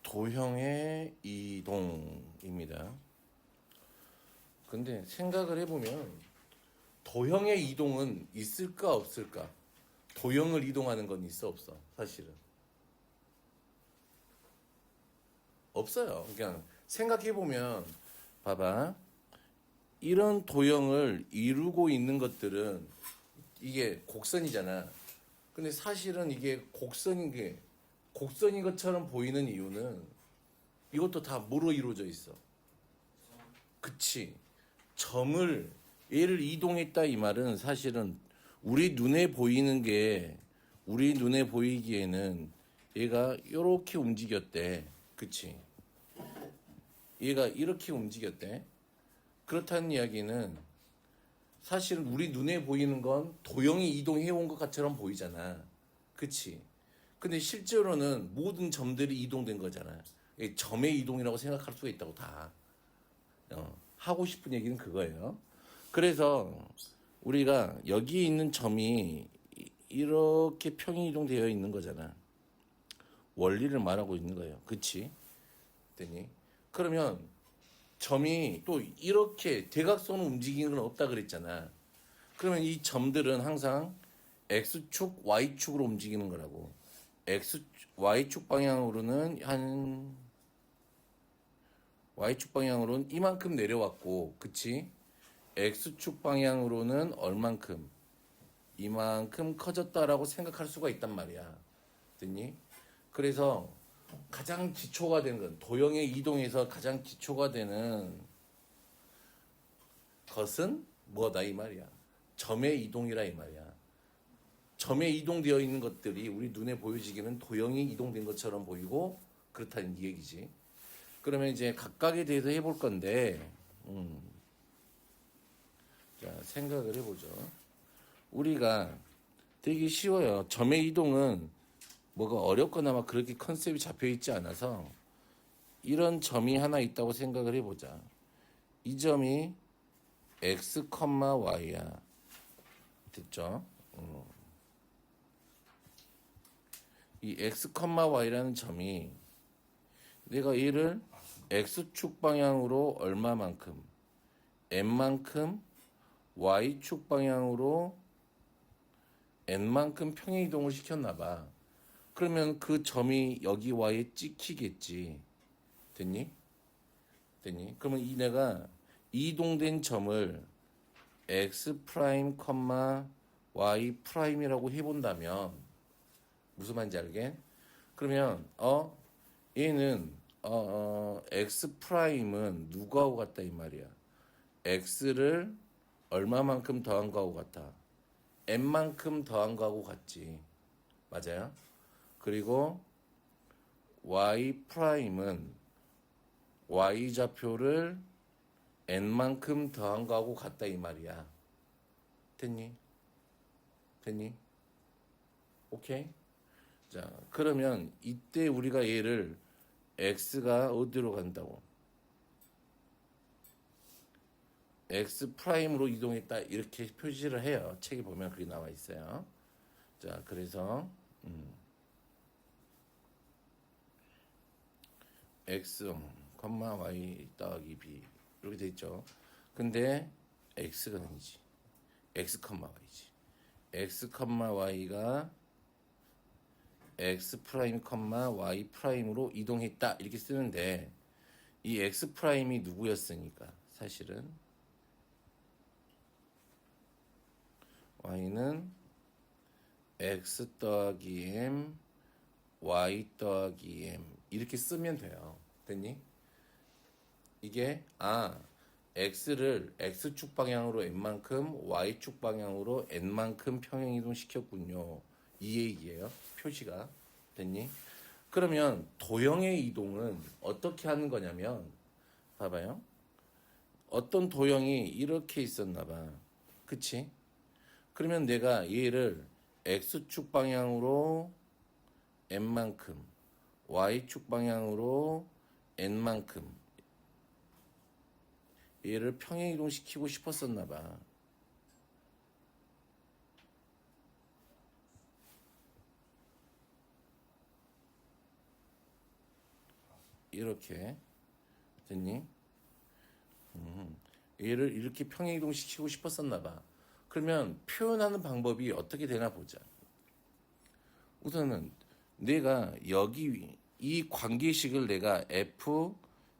도형의 이동입니다. 근데 생각을 해보면 도형의 이동은 있을까 없을까? 도형을 이동하는 건 있어 없어? 사실은 없어요. 그냥 생각해보면 봐봐, 이런 도형을 이루고 있는 것들은 이게 곡선이잖아. 근데 사실은 이게 곡선인 것처럼 보이는 이유는 이것도 다 뭐로 이루어져 있어? 그치. 얘를 이동했다 이 말은 사실은 우리 눈에 보이기에는 얘가 이렇게 움직였대. 그치. 얘가 이렇게 움직였대. 그렇다는 이야기는 사실은 우리 눈에 보이는 건 도형이 이동해 온 것처럼 보이잖아. 그치. 근데 실제로는 모든 점들이 이동된 거잖아. 점의 이동이라고 생각할 수가 있다고 다. 하고 싶은 얘기는 그거예요. 그래서 우리가 여기 있는 점이 이렇게 평행 이동되어 있는 거잖아. 원리를 말하고 있는 거예요. 그치? 됐니? 그러면 점이 또 이렇게 대각선으로 움직이는 건 없다 그랬잖아. 그러면 이 점들은 항상 X축, Y축으로 움직이는 거라고. Y축 방향으로는 Y축 방향으로는 이만큼 내려왔고, 그치? X축 방향으로는 얼만큼? 이만큼 커졌다라고 생각할 수가 있단 말이야. 됐니? 그래서 가장 기초가 되는 건, 도형의 이동에서 가장 기초가 되는 것은 뭐다 이 말이야. 점의 이동이라 이 말이야. 점에 이동되어 있는 것들이 우리 눈에 보여지기는 도형이 이동된 것처럼 보이고 그렇다는 이 얘기지. 그러면 이제 각각에 대해서 해볼 건데, 자, 생각을 해보죠. 우리가 되게 쉬워요. 점의 이동은 뭐가 어렵거나 막 그렇게 컨셉이 잡혀 있지 않아서 이런 점이 하나 있다고 생각을 해보자. 이 점이 x, y야. 됐죠? 이 x, y라는 점이 내가 얘를 x축 방향으로 얼마만큼, n만큼, y축 방향으로 n만큼 평행 이동을 시켰나 봐. 그러면 그 점이 여기 y에 찍히겠지. 됐니? 그러면 내가 이동된 점을 x 프라임, y 프라임이라고 해본다면 무슨 말인지 알게? 그러면 얘는 x 프라임은 누구하고 같다 이 말이야. x를 얼마만큼 더한 거하고 같아? n만큼 더한 거하고 같지. 맞아요? 그리고 y 프라임은 y 좌표를 n만큼 더한 거하고 같다 이 말이야. 됐니? 오케이? 자, 그러면 이때 우리가 얘를 x가 어디로 간다고? x 프라임으로 이동했다 이렇게 표시를 해요. 책에 보면 그게 나와 있어요. 자, 그래서 x, y 더하기 b 이렇게 돼 있죠. 근데 x가 아니지. x, y지. x, y가 x 프라임, y 프라임으로 이동했다 이렇게 쓰는데 이 x 프라임이 누구였으니까 사실은 y는 x 더하기 m, y 더하기 m 이렇게 쓰면 돼요. 됐니? 이게 x를 x축 방향으로 n만큼, y축 방향으로 n만큼 평행 이동시켰군요. 이 얘기예요. 표시가. 됐니? 그러면 도형의 이동은 어떻게 하는 거냐면 봐봐요. 어떤 도형이 이렇게 있었나 봐. 그치? 그러면 내가 얘를 x축 방향으로 n만큼, y축 방향으로 n만큼 얘를 평행 이동시키고 싶었었나 봐. 이렇게 됐니? 얘를 이렇게 평행이동시키고 싶었었나 봐. 그러면 표현하는 방법이 어떻게 되나 보자. 우선은 내가 여기 이 관계식을 내가 f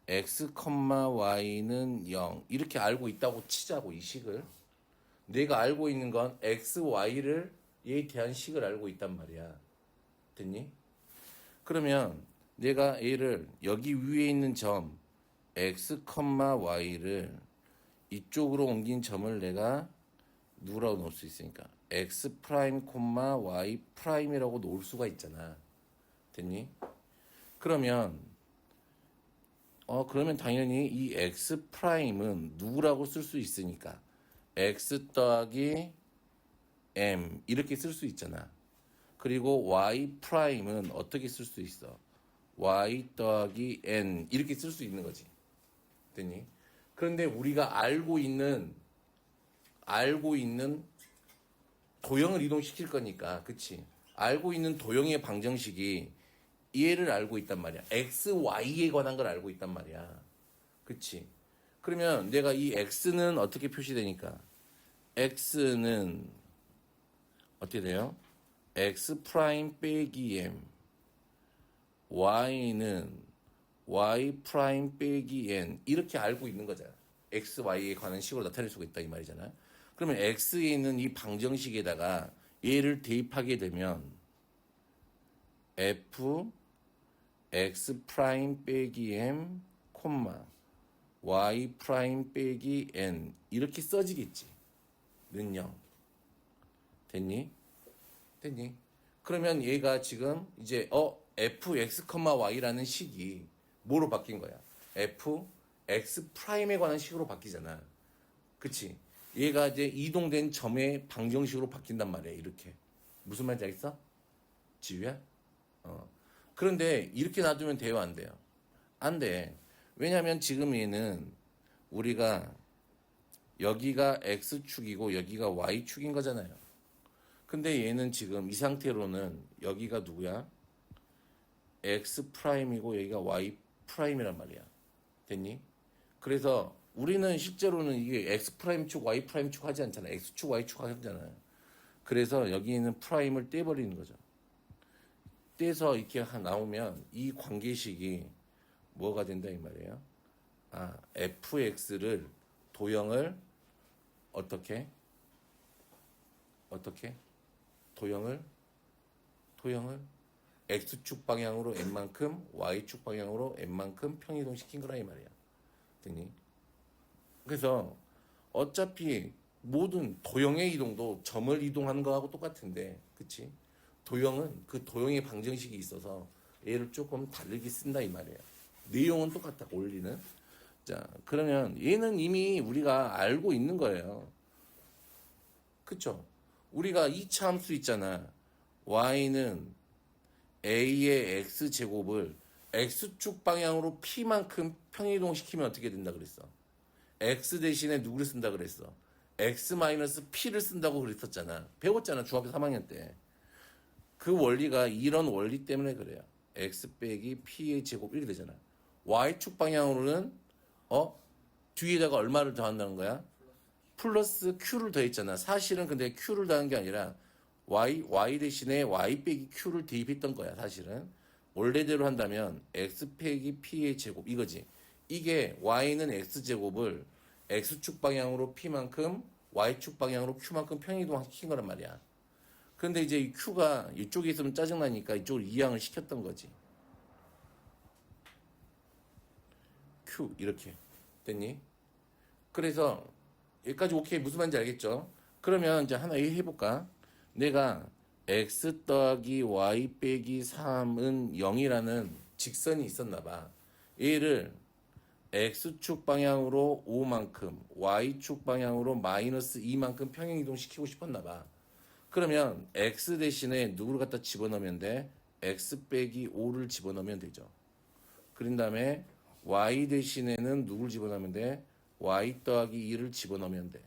x, y는 0 이렇게 알고 있다고 치자고. 이 식을 내가 알고 있는 건 x, y를 얘에 대한 식을 알고 있단 말이야. 됐니? 그러면 내가 얘를 여기 위에 있는 점 x, y를 이쪽으로 옮긴 점을 내가 누구라고 놓을 수 있으니까 x 프라임, y 프라임이라고 놓을 수가 있잖아. 됐니? 그러면 그러면 당연히 이 x 프라임은 누구라고 쓸 수 있으니까 x 더하기 m 이렇게 쓸 수 있잖아. 그리고 y 프라임은 어떻게 쓸 수 있어? y 더하기 n 이렇게 쓸 수 있는 거지. 됐니? 그런데 우리가 알고 있는 도형을 이동시킬 거니까, 그치? 알고 있는 도형의 방정식이 얘를 알고 있단 말이야. x, y에 관한 걸 알고 있단 말이야. 그치? 그러면 내가 이 x는 어떻게 표시되니까? x는 어떻게 돼요? x 프라임 빼기 m, y는 y 프라임 빼기 n 이렇게 알고 있는 거잖아. x, y에 관한 식으로 나타낼 수가 있다 이 말이잖아. 그러면 x에 있는 이 방정식에다가 얘를 대입하게 되면 f x 프라임 빼기 m, y 프라임 빼기 n 이렇게 써지겠지. 는 0. 됐니? 됐니? 그러면 얘가 지금 이제 f x, y라는 식이 뭐로 바뀐 거야? f x 프라임에 관한 식으로 바뀌잖아. 그치? 얘가 이제 이동된 점의 방정식으로 바뀐단 말이야. 이렇게. 무슨 말인지 알겠어? 지우야? 그런데 이렇게 놔두면 돼요, 안 돼요? 안 돼. 왜냐면 지금 얘는 우리가 여기가 x축이고 여기가 y축인 거잖아요. 근데 얘는 지금 이 상태로는 여기가 누구야? x 프라임이고 여기가 y 프라임이란 말이야. 됐니? 그래서 우리는 실제로는 이게 x 프라임 축, y 프라임 축 하지 않잖아. x축, y축 하잖아요. 그래서 여기 있는 프라임을 떼버리는 거죠. 떼서 이렇게 나오면 이 관계식이 뭐가 된다 이 말이에요. fx를 도형을 어떻게 도형을 x축 방향으로 n만큼 y축 방향으로 n만큼 평이동시킨 거라 이 말이야. 됐니? 그래서 어차피 모든 도형의 이동도 점을 이동하는 거하고 똑같은데, 그치? 도형은 그 도형의 방정식이 있어서 얘를 조금 다르게 쓴다 이 말이에요. 내용은 똑같다, 원리는. 자, 그러면 얘는 이미 우리가 알고 있는 거예요. 그쵸? 우리가 2차 함수 있잖아. y는 a의 x제곱을 x축 방향으로 p만큼 평이동시키면 어떻게 된다 그랬어? x 대신에 누구를 쓴다 그랬어? x-p를 쓴다고 그랬었잖아. 배웠잖아, 중학교 3학년 때. 그 원리가 이런 원리 때문에 그래요. x 빼기 p의 제곱 이렇게 되잖아. y축 방향으로는 뒤에다가 얼마를 더한다는 거야? 플러스 q를 더했잖아. 사실은 근데 q를 더한 게 아니라 y 대신에 y 빼기 q를 대입했던 거야. 사실은 원래대로 한다면 x 빼기 p의 제곱 이거지. 이게 y는 x제곱을 x축 방향으로 p만큼 y축 방향으로 q만큼 평이동시킨 거란 말이야. 그런데 이제 이 q가 이쪽에 있으면 짜증나니까 이쪽을 이항을 시켰던 거지. q 이렇게 됐니? 그래서 여기까지 오케이. 무슨 말인지 알겠죠? 그러면 이제 하나 해볼까? 내가 x 더하기 y 빼기 3은 0이라는 직선이 있었나 봐. 얘를 x축 방향으로 5만큼 y축 방향으로 마이너스 2만큼 평행이동시키고 싶었나 봐. 그러면 x 대신에 누구를 갖다 집어넣으면 돼? x 빼기 5를 집어넣으면 되죠. 그런 다음에 y 대신에는 누구를 집어넣으면 돼? y 더하기 2를 집어넣으면 돼.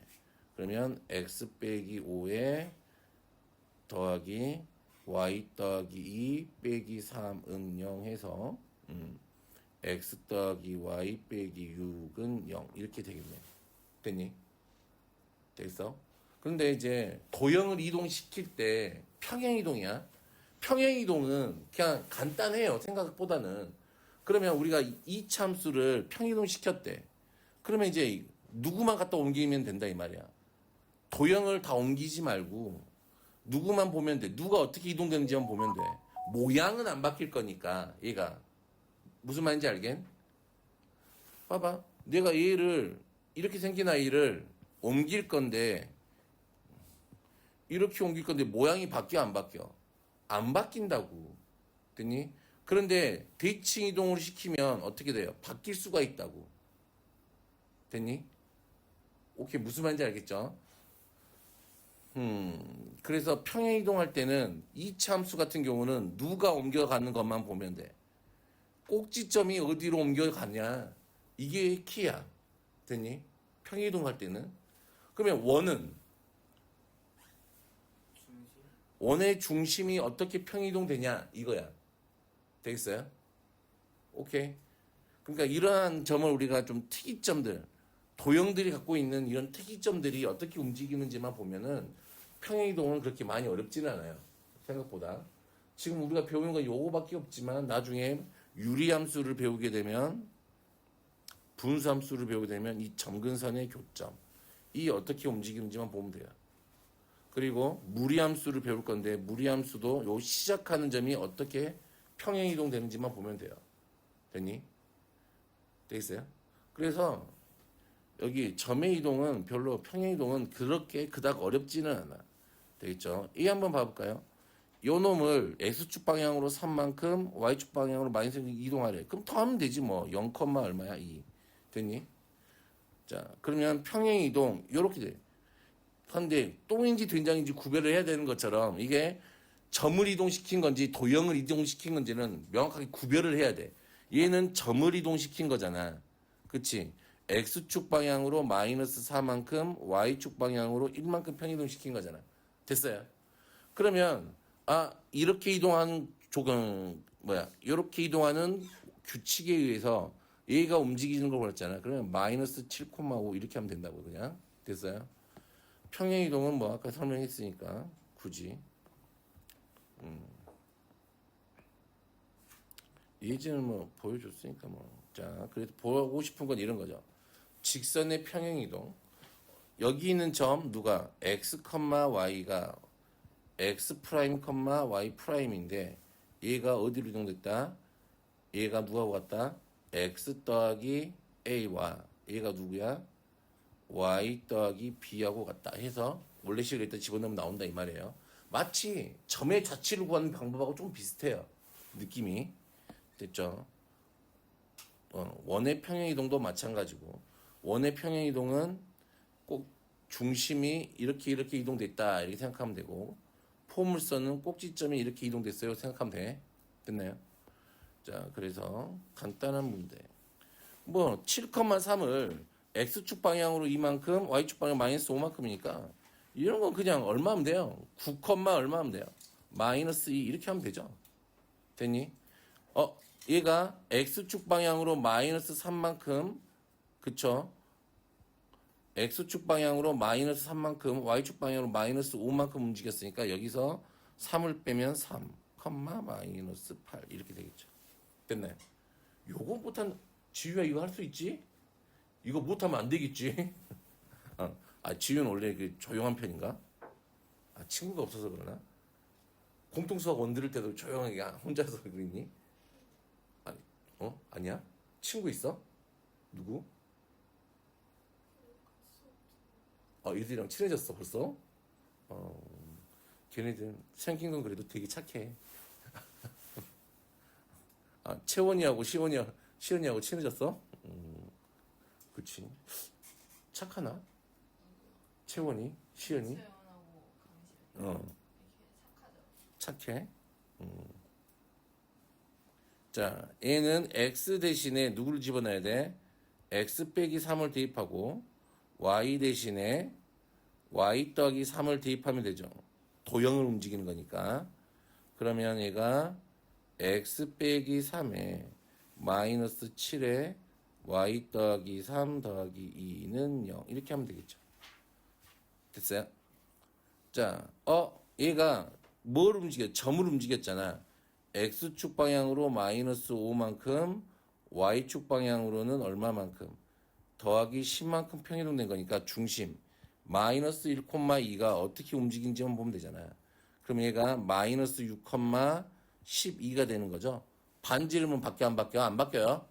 그러면 x 빼기 5에 더하기 y 더하기 2 빼기 3은 0 해서 x 더하기 y 빼기 6은 0 이렇게 되겠네. 됐니? 됐어? 그런데 이제 도형을 이동시킬 때 평행이동이야. 평행이동은 그냥 간단해요. 생각보다는. 그러면 우리가 이 참수를 평행이동 시켰대. 그러면 이제 누구만 갖다 옮기면 된다 이 말이야. 도형을 다 옮기지 말고 누구만 보면 돼. 누가 어떻게 이동되는지만 보면 돼. 모양은 안 바뀔 거니까 얘가 무슨 말인지 알겠? 봐봐. 내가 얘를 이렇게 생긴 아이를 옮길 건데 이렇게 옮길 건데 모양이 바뀌어 안 바뀌어? 안 바뀐다고. 됐니? 그런데 대칭 이동을 시키면 어떻게 돼요? 바뀔 수가 있다고. 됐니? 오케이, 무슨 말인지 알겠죠? 그래서 평행 이동할 때는 이차 함수 같은 경우는 누가 옮겨가는 것만 보면 돼. 꼭지점이 어디로 옮겨가냐? 이게 키야. 됐니? 평행 이동할 때는. 그러면 원의 중심이 어떻게 평행 이동되냐? 이거야. 되겠어요? 오케이. 그러니까 이러한 점을 우리가 좀 특이점들, 도형들이 갖고 있는 이런 특이점들이 어떻게 움직이는지만 보면은 평행이동은 그렇게 많이 어렵지는 않아요. 생각보다. 지금 우리가 배우는 건 요거밖에 없지만 나중에 유리함수를 배우게 되면 분수함수를 배우게 되면 이 점근선의 교점, 이 어떻게 움직이는지만 보면 돼요. 그리고 무리함수를 배울 건데 무리함수도 요 시작하는 점이 어떻게 평행이동 되는지만 보면 돼요. 됐니? 되겠어요? 그래서 여기 점의 이동은 별로 평행 이동은 그렇게 그닥 어렵지는 않아. 되겠죠? 이 한번 봐볼까요? 요 놈을 x축 방향으로 3만큼 y축 방향으로 마이너스 이동하래. 그럼 더 하면 되지 뭐. 0, 얼마야? 2. 됐니? 자, 그러면 평행 이동 요렇게 돼. 근데 똥인지 된장인지 구별을 해야 되는 것처럼 이게 점을 이동시킨 건지 도형을 이동시킨 건지는 명확하게 구별을 해야 돼. 얘는 점을 이동시킨 거잖아. 그치? x축 방향으로 마이너스 4만큼 y축 방향으로 1만큼 평이동시킨 거잖아. 됐어요? 그러면 이렇게 이동하는 이렇게 이동하는 규칙에 의해서 얘가 움직이는 걸 보았잖아. 그러면 마이너스 7,5 이렇게 하면 된다고 그냥. 됐어요? 평행 이동은 뭐 아까 설명했으니까 굳이 예제는 뭐 보여줬으니까 뭐. 자, 그래서 보고 싶은 건 이런 거죠. 직선의 평행 이동. 여기 있는 점 누가 x, y가 x 프라임, y 프라임인데 얘가 어디로 이동됐다? 얘가 누구하고 같다? x 더하기 a와 얘가 누구야? y 더하기 b하고 같다 해서 원래 식을 일단 집어넣으면 나온다 이 말이에요. 마치 점의 좌치를 구하는 방법하고 좀 비슷해요. 느낌이. 됐죠? 원의 평행 이동도 마찬가지고 원의 평행 이동은 꼭 중심이 이렇게 이동됐다 이렇게 생각하면 되고 포물선은 꼭지점이 이렇게 이동됐어요 생각하면 돼. 됐나요? 자, 그래서 간단한 문제. 뭐 7,3을 x축 방향으로 이만큼 y축 방향 마이너스 5만큼이니까 이런 건 그냥 얼마 하면 돼요? 9, 얼마 하면 돼요? 마이너스 2 이렇게 하면 되죠. 됐니? 얘가 x축 방향으로 마이너스 3만큼 그쵸? x축 방향으로 마이너스 3만큼 y축 방향으로 마이너스 5만큼 움직였으니까 여기서 3을 빼면 3, 마이너스 8 이렇게 되겠죠. 됐나요? 요거 못한 지유야 이거 할 수 있지? 이거 못하면 안 되겠지? 지유는 원래 그 조용한 편인가? 친구가 없어서 그러나? 공통수학 원 들을 때도 조용하게 혼자서 그러니? 아니야? 친구 있어? 누구? 얘들이랑 친해졌어 벌써? 걔네들 생긴 건 그래도 되게 착해. 채원이하고 시원이하고 친해졌어? 그치. 착하나? 채원이? 시연이? 채연하고 강시연 이렇게 착하죠. 착해? 자, 얘는 x 대신에 누구를 집어넣어야 돼? x 빼기 3을 대입하고 y 대신에 y 더하기 3을 대입하면 되죠. 도형을 움직이는 거니까. 그러면 얘가 x 빼기 3에 마이너스 7에 y 더하기 3 더하기 2는 0 이렇게 하면 되겠죠. 됐어요? 자, 얘가 뭘 움직여? 점을 움직였잖아. x축 방향으로 마이너스 5만큼 y축 방향으로는 얼마만큼? 더하기 10만큼 평이동된 거니까 중심 마이너스 1,2가 어떻게 움직인지만 보면 되잖아. 그럼 얘가 마이너스 6,12가 되는 거죠. 반지름은 바뀌어 안 바뀌어? 안 바뀌어요.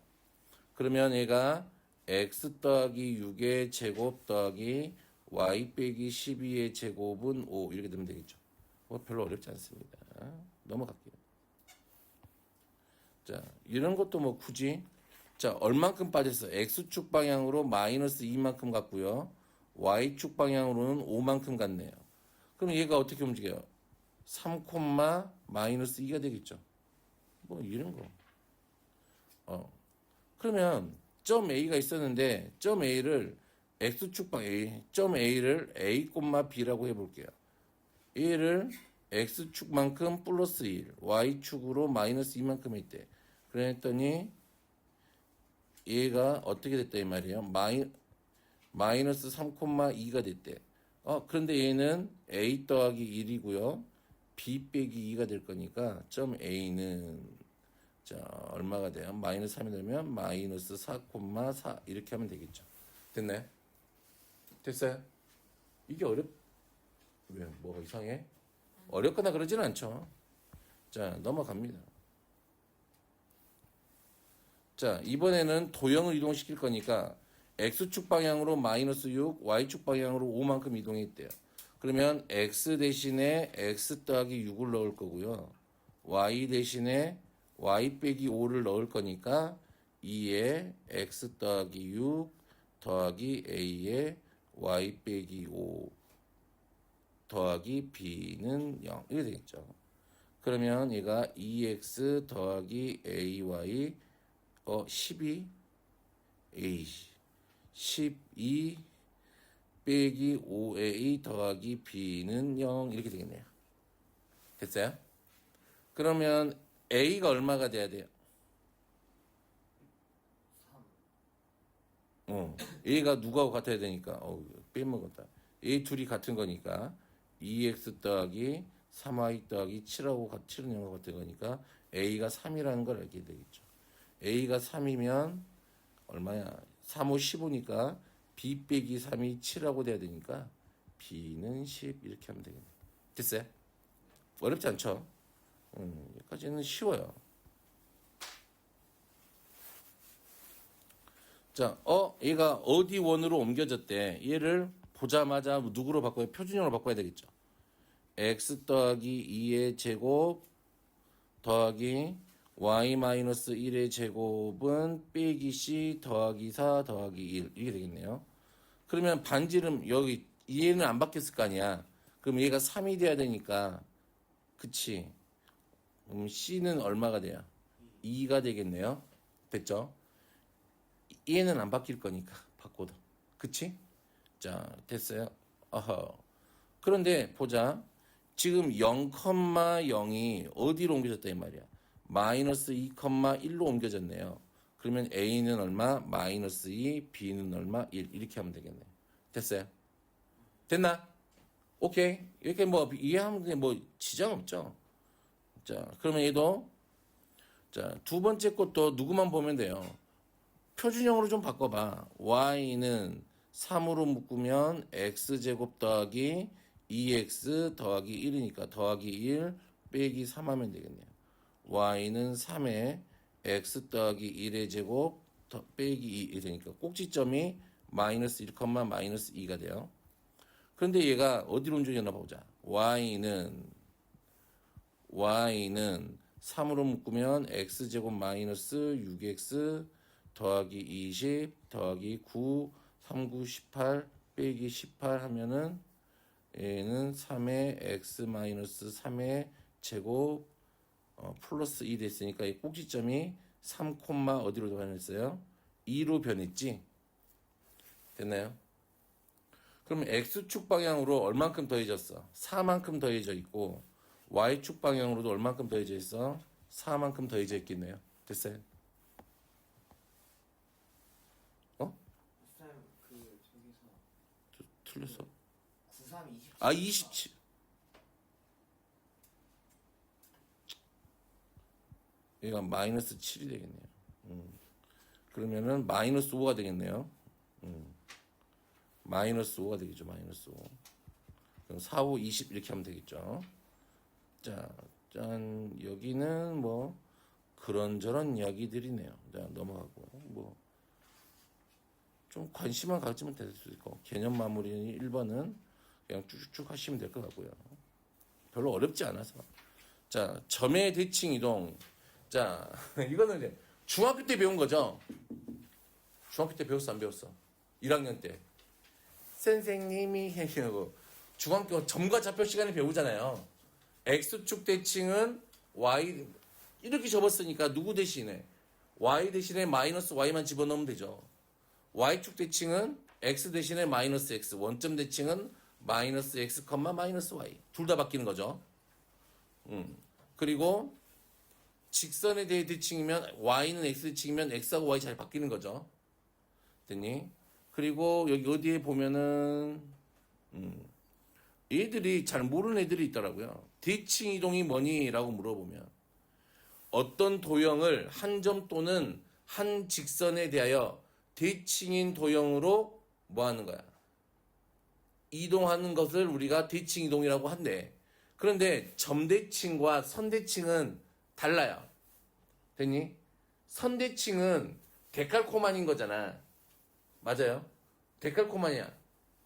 그러면 얘가 x 더하기 6의 제곱 더하기 y 빼기 12의 제곱은 5 이렇게 되면 되겠죠. 별로 어렵지 않습니다. 넘어갈게요. 자, 이런 것도 뭐 굳이 자, 얼만큼 빠졌어? x축 방향으로 마이너스 2만큼 갔고요. y축 방향으로는 5만큼 갔네요. 그럼 얘가 어떻게 움직여요? 3, 마이너스 2가 되겠죠. 뭐 이런 거. 그러면 점 A가 있었는데 점 A를 x축 방향 점 A를 A, B라고 해볼게요. 얘를 x축만큼 플러스 1, y축으로 마이너스 2만큼 했대. 그랬더니 얘가 어떻게 됐다 이 말이에요. 마이너스 3,2가 됐대. 그런데 얘는 a 더하기 1이고요. b 빼기 2가 될 거니까 점 a는 자 얼마가 돼요? 마이너스 3이 되면 마이너스 4,4 이렇게 하면 되겠죠. 됐나요? 됐어요? 이게 왜 뭐가 이상해? 어렵거나 그러지는 않죠. 자 넘어갑니다. 자, 이번에는 도형을 이동시킬 거니까 x축 방향으로 마이너스 6, y축 방향으로 5만큼 이동했대요. 그러면 x 대신에 x 더하기 6을 넣을 거고요. y 대신에 y 빼기 5를 넣을 거니까 2에 x 더하기 6 더하기 a에 y 빼기 5 더하기 b는 0 이렇게 되겠죠. 그러면 얘가 2x 더하기 ay 12 12 빼기 5a 더하기 b는 0 이렇게 되겠네요. 됐어요? 그러면 a가 얼마가 돼야 돼요? 3. a가 누구하고 같아야 되니까 빼먹었다. a 둘이 같은 거니까 2x 더하기 3y 더하기 7하고 7은 0하고 같은 거니까 a가 3이라는 걸 알게 되겠죠. a가 3이면 얼마야? 3, 5, 15니까 b 빼기 3이 7하고 돼야 되니까 b는 10 이렇게 하면 되겠네. 됐어요? 어렵지 않죠? 여기까지는 쉬워요. 자, 얘가 어디 원으로 옮겨졌대? 얘를 보자마자 누구로 바꿔요? 표준형으로 바꿔야 되겠죠. x 더하기 2의 제곱 더하기 y-1의 제곱은 빼기 c 더하기 4 더하기 1 이게 되겠네요. 그러면 반지름 여기 얘는 안 바뀌었을 거 아니야. 그럼 얘가 3이 돼야 되니까 그치. 그럼 c는 얼마가 돼요? 2가 되겠네요. 됐죠? 얘는 안 바뀔 거니까 바꿔도. 그치? 자 됐어요. 그런데 보자. 지금 0,0이 어디로 옮겨졌다 이 말이야. 마이너스 2,1로 옮겨졌네요. 그러면 A는 얼마? 마이너스 2, B는 얼마? 1 이렇게 하면 되겠네. 됐어요? 됐나? 오케이. 이렇게 뭐 이해하면 뭐 지장 없죠. 자 그러면 얘도 자 두 번째 것도 누구만 보면 돼요. 표준형으로 좀 바꿔봐. Y는 3으로 묶으면 X제곱 더하기 2X 더하기 1이니까 더하기 1 빼기 3 하면 되겠네요. Y는 3에 X 더하기 1의 제곱 빼기 2이 되니까 꼭지점이 마이너스 1, 마이너스 2가 돼요. 그런데 얘가 어디로 움직였나 보자. Y는 3으로 묶으면 X제곱 마이너스 6X 더하기 20 더하기 9 3, 9, 18 빼기 18 하면은 얘는 3의 x 마이너스 3의 제곱 플러스 2 됐으니까 이 꼭지점이 3, 어디로 변했어요? 2로 변했지? 됐나요? 그럼 x축 방향으로 얼만큼 더해졌어? 4만큼 더해져 있고 y축 방향으로도 얼만큼 더해져 있어? 4만큼 더해져 있겠네요. 됐어요? 틀렸어? 93, 27. 아, 27. 얘가 마이너스 7이 되겠네요. 그러면은 마이너스 5가 되겠네요. 마이너스 5가 되겠죠. 마이너스 5. 그럼 4, 5, 20 이렇게 하면 되겠죠. 자, 짠. 여기는 뭐 그런저런 이야기들이네요. 자, 넘어가고 뭐 좀 관심만 가지면 될 수 있고 개념 마무리 1번은 그냥 쭉쭉 하시면 될 것 같고요. 별로 어렵지 않아서. 자, 점의 대칭 이동. 자, 이거는 이제 중학교 때 배운 거죠. 중학교 때 배웠어, 안 배웠어? 1학년 때. 선생님이 해고 중학교 점과 좌표 시간에 배우잖아요. x축 대칭은 y 이렇게 접었으니까 누구 대신에 y 대신에 마이너스 y만 집어넣으면 되죠. y축 대칭은 x 대신에 마이너스 x, 원점 대칭은 마이너스 x, 마이너스 y 둘 다 바뀌는 거죠. 그리고 직선에 대해 대칭이면 y는 x 대칭이면 x하고 y 잘 바뀌는 거죠. 됐니? 그리고 여기 어디에 보면은 얘들이 잘 모르는 애들이 있더라고요. 대칭 이동이 뭐니? 라고 물어보면 어떤 도형을 한 점 또는 한 직선에 대하여 대칭인 도형으로 뭐 하는 거야? 이동하는 것을 우리가 대칭 이동이라고 한대. 그런데 점대칭과 선대칭은 달라요. 됐니? 선대칭은 데칼코마니인 거잖아. 맞아요? 데칼코마니야.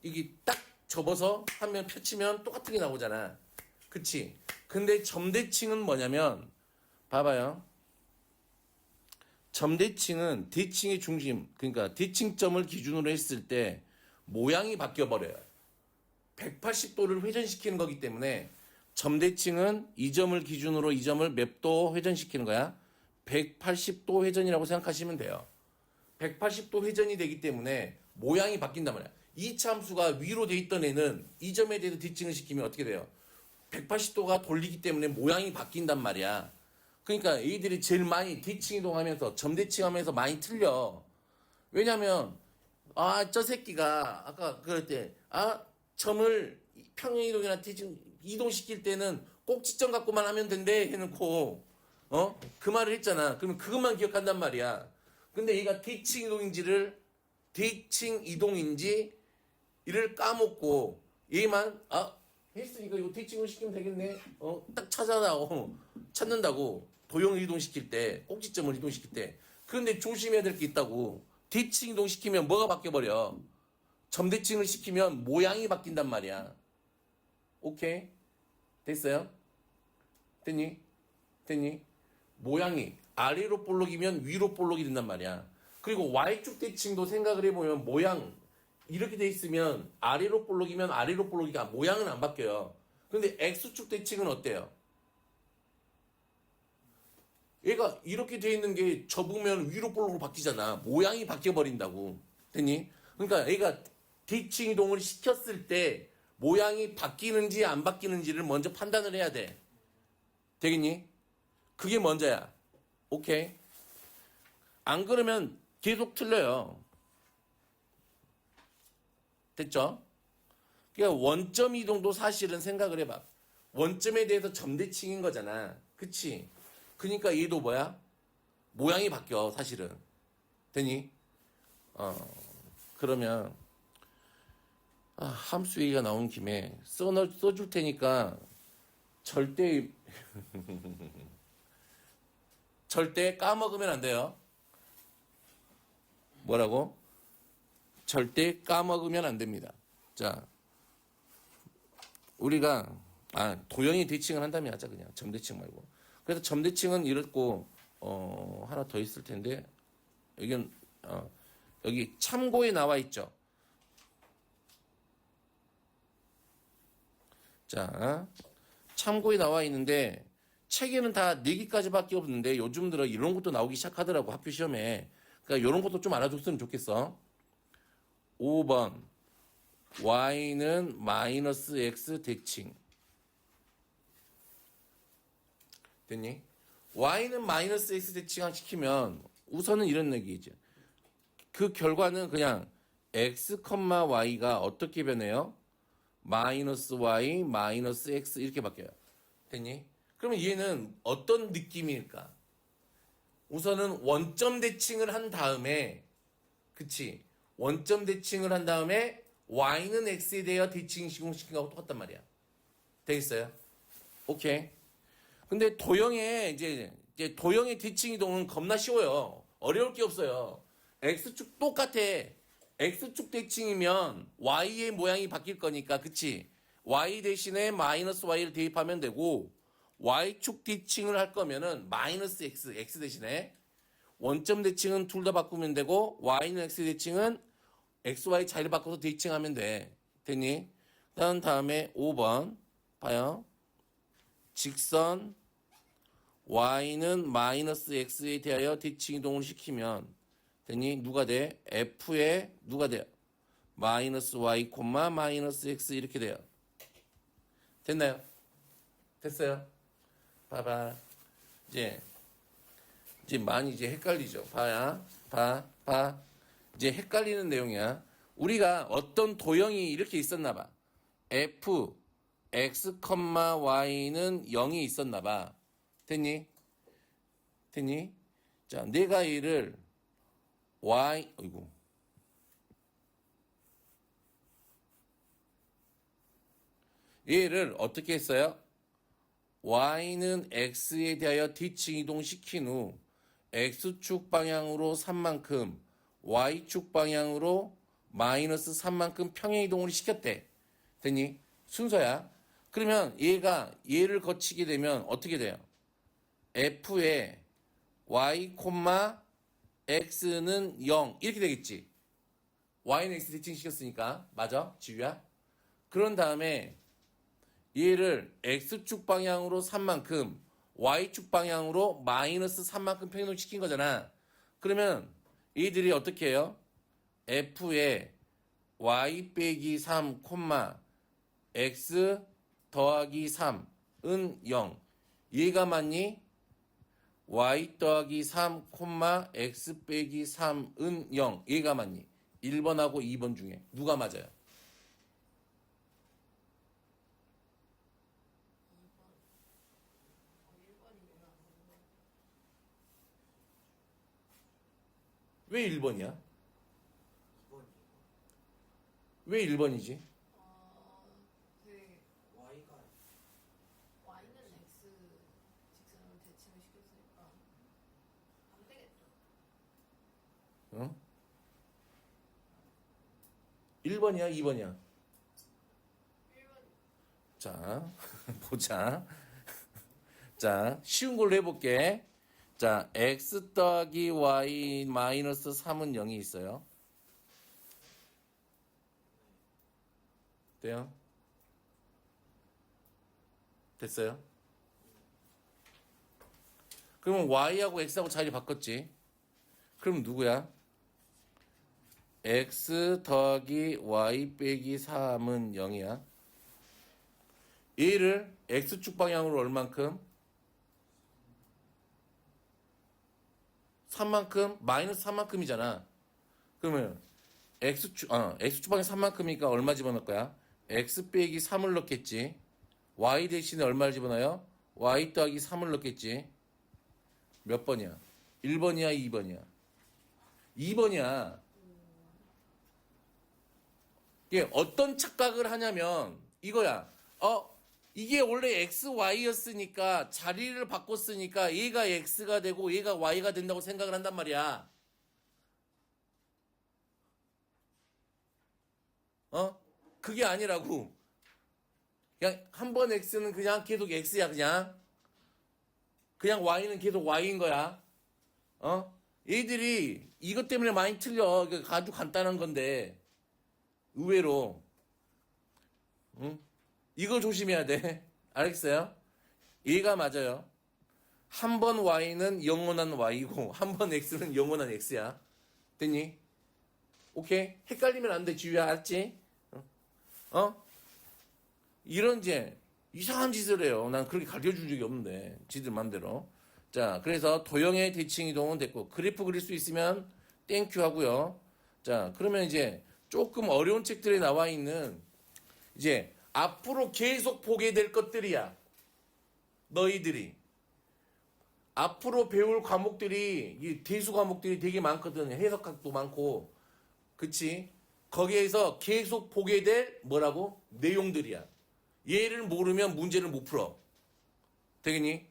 이게 딱 접어서 하면 펼치면 똑같은 게 나오잖아. 그치? 근데 점대칭은 뭐냐면 봐봐요. 점대칭은 대칭의 중심, 그러니까 대칭점을 기준으로 했을 때 모양이 바뀌어버려요. 180도를 회전시키는 거기 때문에 점대칭은 이 점을 기준으로 이 점을 몇 도 회전시키는 거야? 180도 회전이라고 생각하시면 돼요. 180도 회전이 되기 때문에 모양이 바뀐단 말이야. 이차 함수가 위로 돼 있던 애는 이 점에 대해서 대칭을 시키면 어떻게 돼요? 180도가 돌리기 때문에 모양이 바뀐단 말이야. 그러니까 얘들이 제일 많이 대칭 이동하면서 점대칭하면서 많이 틀려. 왜냐면 저 새끼가 아까 그럴 때 점을 평행 이동이나 대칭 이동시킬 때는 꼭지점 갖고만 하면 된대 해놓고 그 말을 했잖아. 그러면 그것만 기억한단 말이야. 근데 얘가 대칭 이동인지 이를 까먹고 얘만 했으니까 이거 대칭을 시키면 되겠네. 딱 찾는다고 도형을 이동시킬 때 꼭지점을 이동시킬 때. 그런데 조심해야 될 게 있다고. 대칭 이동시키면 뭐가 바뀌어버려? 점대칭을 시키면 모양이 바뀐단 말이야. 오케이? 됐어요? 됐니? 모양이 아래로 볼록이면 위로 볼록이 된단 말이야. 그리고 Y축 대칭도 생각을 해보면 모양 이렇게 돼 있으면 아래로 볼록이면 아래로 볼록이가 모양은 안 바뀌어요. 근데 X축 대칭은 어때요? 얘가 이렇게 돼 있는 게 접으면 위로 볼록으로 바뀌잖아. 모양이 바뀌어버린다고. 됐니? 그러니까 얘가 대칭 이동을 시켰을 때 모양이 바뀌는지 안 바뀌는지를 먼저 판단을 해야 돼. 되겠니? 그게 먼저야. 오케이? 안 그러면 계속 틀려요. 됐죠? 그러니까 원점 이동도 사실은 생각을 해봐. 원점에 대해서 점대칭인 거잖아. 그치? 그러니까 얘도 뭐야? 모양이 바뀌어 사실은. 되니? 그러면 함수 얘기가 나온 김에 써줄 테니까 절대 까먹으면 안 돼요. 뭐라고? 절대 까먹으면 안 됩니다. 자, 우리가 도형이 대칭을 한다면 하자. 그냥 점대칭 말고. 그래서 점대칭은 이렇고 하나 더 있을 텐데 여기 참고에 나와 있죠. 자, 참고에 나와 있는데 책에는 다 4개까지밖에 없는데 요즘 들어 이런 것도 나오기 시작하더라고, 학교 시험에. 그러니까 이런 것도 좀 알아줬으면 좋겠어. 5번 y는 마이너스 x 대칭. 됐니? y는 마이너스 x 대칭 시키면 우선은 이런 얘기죠. 그 결과는 그냥 x, y가 어떻게 변해요? 마이너스 y, 마이너스 x 이렇게 바뀌어요. 됐니? 그러면 얘는 어떤 느낌일까? 우선은 원점 대칭을 한 다음에, 그치? 원점 대칭을 한 다음에 y는 x에 대하여 대칭 시공시킨 거하고 똑같단 말이야. 되겠어요? 오케이. 근데 도형의 이제 도형의 대칭 이동은 겁나 쉬워요. 어려울 게 없어요. x축 똑같아. x축 대칭이면 y의 모양이 바뀔 거니까, 그치? y 대신에 마이너스 y를 대입하면 되고, y축 대칭을 할 거면은 마이너스 x 대신에 원점 대칭은 둘 다 바꾸면 되고, y는 x 대칭은 x, y 자리를 바꿔서 대칭하면 돼. 됐니? 다음에 5번 봐요. 직선 y는 마이너스 x에 대하여 대칭 이동을 시키면 됐니? 누가 돼? f에 누가 돼요? 마이너스 y, 마이너스 x 이렇게 돼요. 됐나요? 됐어요? 봐봐. 이제 많이 이제 헷갈리죠. 봐. 이제 헷갈리는 내용이야. 우리가 어떤 도형이 이렇게 있었나 봐. f, x, y는 0이 있었나 봐. 됐니? 자, 내가 얘를 y, 어이구. 얘를 어떻게 했어요? y는 x에 대하여 대칭 이동시킨 후 x축 방향으로 3만큼 y축 방향으로 마이너스 3만큼 평행 이동을 시켰대. 됐니? 순서야. 그러면 얘를 거치게 되면 어떻게 돼요? f에 y, x는 0 이렇게 되겠지. y는 x 대칭 시켰으니까. 맞아? 지우야? 그런 다음에 얘를 x축 방향으로 3만큼 y축 방향으로 마이너스 3만큼 평행 시킨 거잖아. 그러면 얘들이 어떻게 해요? f에 y 빼기 3, x 더하기 3은 0. 얘가 맞니? y 더하기 3, x 빼기 3은 0. 얘가 맞니? 1번하고 2번 중에 누가 맞아요? 1번이구나. 왜 1번이야? 2번이요. 왜 1번이지? 그 Y가 y는 x 직선으로 대칭을 시켰으니까 안 되겠죠. 어? 1번이야, 2번이야? 1번 자, 보자. 자, 쉬운 걸로 해볼게. 자, x 더하기 y 마이너스 3은 0이 있어요. 돼요? 됐어요? 그러면 y하고 x하고 자리 바꿨지. 그럼 누구야? x 더하기 y 빼기 3은 0이야. 얘를 x축 방향으로 얼만큼? 3만큼? 마이너스 3만큼이잖아. 그러면 x축 방향 3만큼이니까 얼마 집어넣을 거야? x 빼기 3을 넣겠지. y 대신에 얼마를 집어넣어요? y 더하기 3을 넣겠지. 몇 번이야? 1번이야, 2번이야? 2번이야. 이게 어떤 착각을 하냐면 이거야. 이게 원래 x, y였으니까 자리를 바꿨으니까 얘가 x가 되고 얘가 y가 된다고 생각을 한단 말이야. 그게 아니라고. 그냥 한 번 x는 그냥 계속 x야, 그냥 y는 계속 y인 거야. 얘들이 이것 때문에 많이 틀려. 아주 간단한 건데 의외로. 응? 이거 조심해야 돼. 알겠어요? 얘가 맞아요. 한 번 y는 영원한 y고 한 번 x는 영원한 x야. 됐니? 오케이? 헷갈리면 안 돼, 지우야. 알았지? 이런 이제 이상한 짓을 해요. 난 그렇게 가르쳐준 적이 없는데 지들 맘대로. 자, 그래서 도형의 대칭 이동은 됐고 그래프 그릴 수 있으면 땡큐 하고요. 자, 그러면 이제 조금 어려운 책들에 나와 있는 이제 앞으로 계속 보게 될 것들이야. 너희들이 앞으로 배울 과목들이 이 대수 과목들이 되게 많거든. 해석학도 많고, 그치? 거기에서 계속 보게 될 뭐라고? 내용들이야. 얘를 모르면 문제를 못 풀어. 되겠니?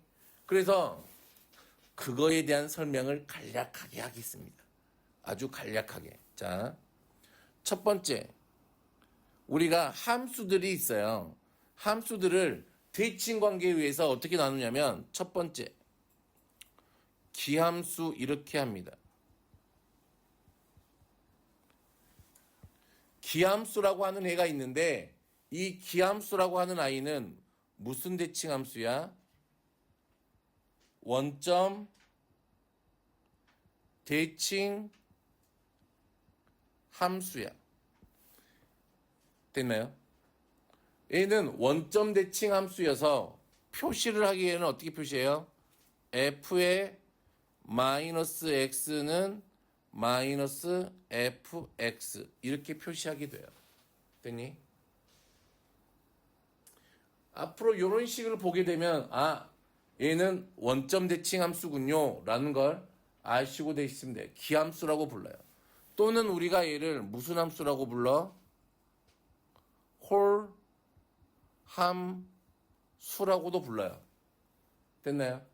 그래서 그거에 대한 설명을 간략하게 하겠습니다. 아주 간략하게. 자, 첫 번째, 우리가 함수들이 있어요. 함수들을 대칭 관계에 의해서 어떻게 나누냐면, 첫 번째, 기함수 이렇게 합니다. 기함수라고 하는 애가 있는데, 이 기함수라고 하는 아이는 무슨 대칭 함수야? 원점 대칭 함수야. 됐나요? 얘는 원점 대칭 함수여서 표시를 하기에는 어떻게 표시해요? f의 마이너스 x는 마이너스 fx 이렇게 표시하게 돼요. 됐니? 앞으로 이런 식을 보게 되면 얘는 원점 대칭 함수군요 라는 걸 아시고 돼 있으면 돼요. 기함수라고 불러요. 또는 우리가 얘를 무슨 함수라고 불러? 홀 함수라고도 불러요. 됐나요?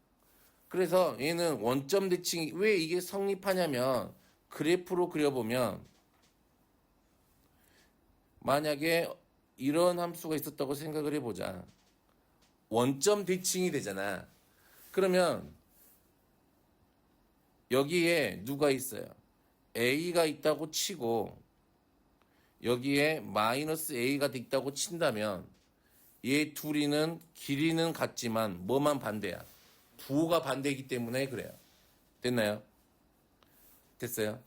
그래서 얘는 원점 대칭이 왜 이게 성립하냐면 그래프로 그려보면 만약에 이런 함수가 있었다고 생각을 해보자. 원점 대칭이 되잖아. 그러면 여기에 누가 있어요? A가 있다고 치고 여기에 마이너스 A가 있다고 친다면 얘 둘이는 길이는 같지만 뭐만 반대야? 부호가 반대이기 때문에 그래요. 됐나요? 됐어요?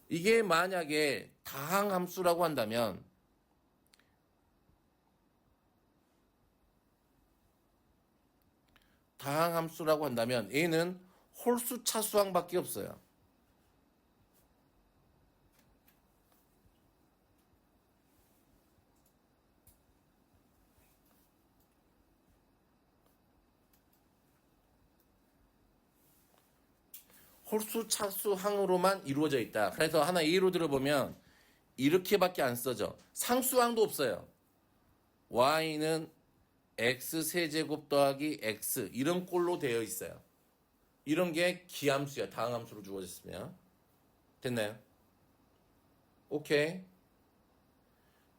이게 만약에 다항함수라고 한다면 얘는 홀수 차수항밖에 없어요. 홀수 차수항으로만 이루어져 있다. 그래서 하나 예로 들어보면 이렇게밖에 안 써져. 상수항도 없어요. y는 x 세제곱 더하기 x 이런 꼴로 되어 있어요. 이런 게 기함수야. 다항함수로 주어졌으면. 됐나요? 오케이.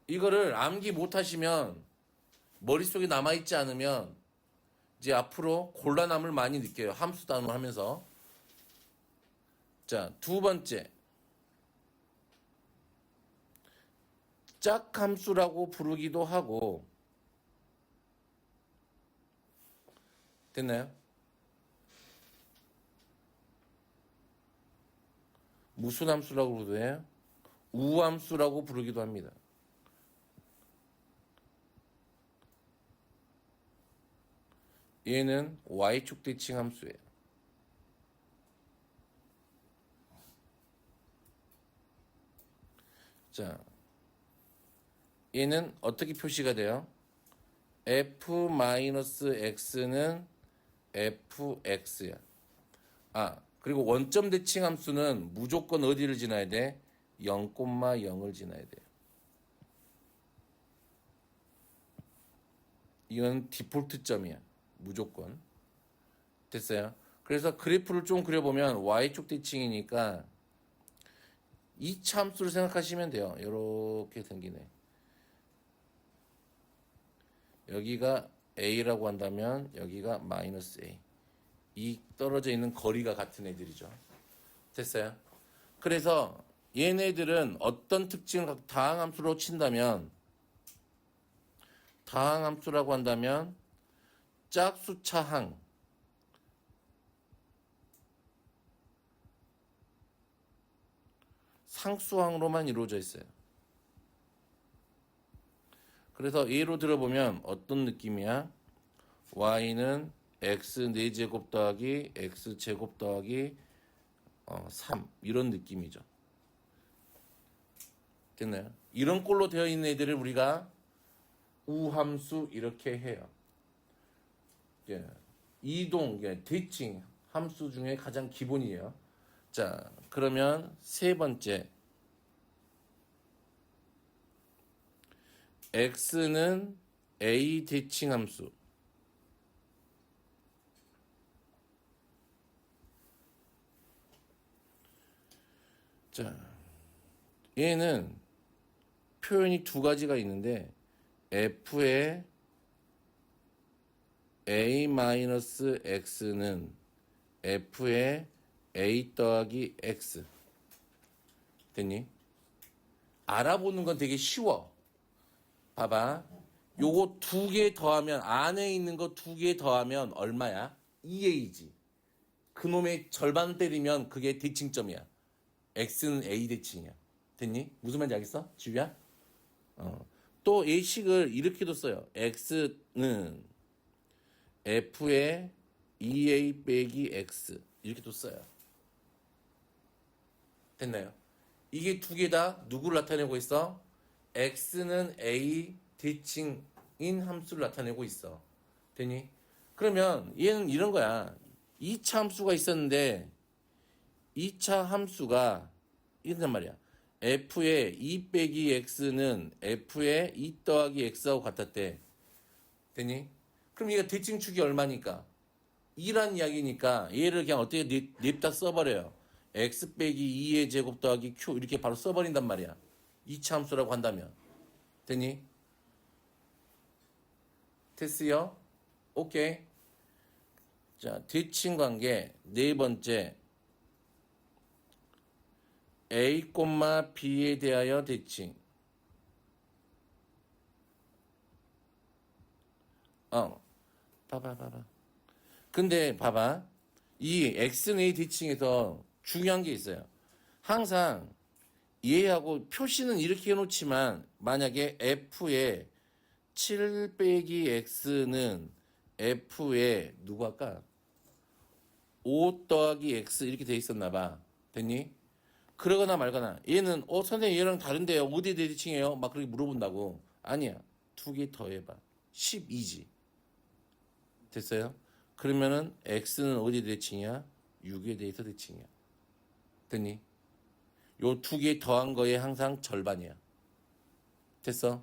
이거를 암기 못하시면 머릿속에 남아있지 않으면 이제 앞으로 곤란함을 많이 느껴요. 함수 단어를 하면서. 자, 두 번째. 짝함수라고 부르기도 하고 됐나요? 무슨 함수라고 부르기도 해요? 우함수라고 부르기도 합니다. 얘는 y축 대칭 함수예요. 자, 얘는 어떻게 표시가 돼요? f-x는 fx야. 그리고 원점 대칭 함수는 무조건 어디를 지나야 돼? 0,0을 지나야 돼요. 이건 디폴트 점이야. 무조건. 됐어요? 그래서 그래프를 좀 그려보면 y축 대칭이니까 2차 함수를 생각하시면 돼요. 이렇게 생기네. 여기가 a라고 한다면 여기가 마이너스 a. 이 떨어져 있는 거리가 같은 애들이죠. 됐어요? 그래서 얘네들은 어떤 특징을 다항함수로 친다면 다항함수라고 한다면 짝수차항 상수항으로만 이루어져 있어요. 그래서 예로 들어보면 어떤 느낌이야? y는 x 4제곱 더하기 x제곱 더하기 3 이런 느낌이죠. 됐나요? 이런 꼴로 되어 있는 애들을 우리가 우함수 이렇게 해요. 예. 이동, 예. 대칭 함수 중에 가장 기본이에요. 자, 그러면 세 번째. x는 a 대칭 함수. 자, 얘는 표현이 두 가지가 있는데 f의 a-x는 f의 a 더하기 x. 됐니? 알아보는 건 되게 쉬워. 봐봐. 요거 두 개 더하면 안에 있는 거 두 개 더하면 얼마야? 2a지. 그놈의 절반 때리면 그게 대칭점이야. x는 a 대칭이야. 됐니? 무슨 말인지 알겠어? 지우야? 또 예식을 이렇게도 써요. x는 f의 2a 빼기 x 이렇게도 써요. 됐나요? 이게 두 개 다 누구를 나타내고 있어? x는 a 대칭인 함수를 나타내고 있어. 됐니? 그러면 얘는 이런 거야. 2차 함수가 있었는데 2차 함수가 이런 말이야. f의 2 빼기 x는 f의 2 더하기 x하고 같았대. 됐니? 그럼 얘가 대칭축이 얼마니까? 2란 이야기니까 얘를 그냥 어떻게 냅다 써버려요. x 빼기 2의 제곱 더하기 q 이렇게 바로 써버린단 말이야. 2차 함수라고 한다면. 됐니? 됐어요? 오케이. 자, 대칭 관계 네 번째. A, B에 대하여 대칭. 봐봐. 근데 봐봐. 이 X는 A 대칭에서 중요한 게 있어요. 항상 얘하고 표시는 이렇게 해놓지만 만약에 F의 7 빼기 X는 F의 누구 할까? 5 더하기 X 이렇게 돼 있었나 봐. 됐니? 그러거나 말거나 얘는 선생님 얘랑 다른데요. 어디에 대칭해요? 막 그렇게 물어본다고. 아니야. 두 개 더해봐. 12지. 됐어요? 그러면은 x는 어디에 대칭이야? 6에 대해서 대칭이야. 됐니? 요 두 개 더한 거에 항상 절반이야. 됐어?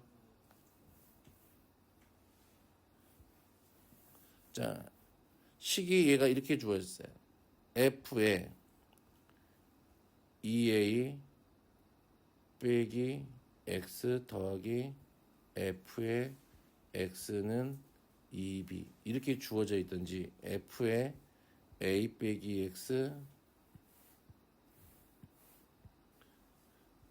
자, 식이 얘가 이렇게 주어졌어요. f의 2a 빼기 x 더하기 f의 x는 2b 이렇게 주어져 있든지 f의 a 빼기 x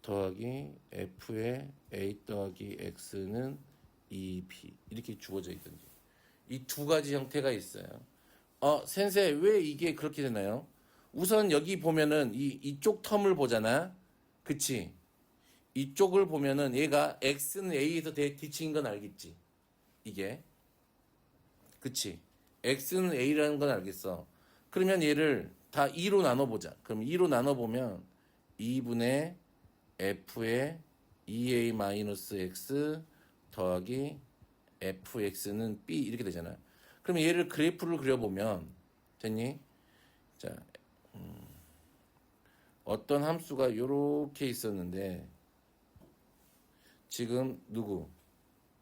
더하기 f의 a 더하기 x는 2b 이렇게 주어져 있든지 이 두 가지 형태가 있어요. 센세 왜 이게 그렇게 되나요? 우선 여기 보면은 이쪽 텀을 보잖아. 그치? 이쪽을 보면은 얘가 x는 a에서 대칭인 건 알겠지? 이게. 그치? x는 a라는 건 알겠어. 그러면 얘를 다 2로 나눠보자. 그럼 2로 나눠보면 2분의 f의 2a-x 더하기 fx는 b 이렇게 되잖아. 그럼 얘를 그래프를 그려보면 됐니? 자, 어떤 함수가 요렇게 있었는데 지금 누구?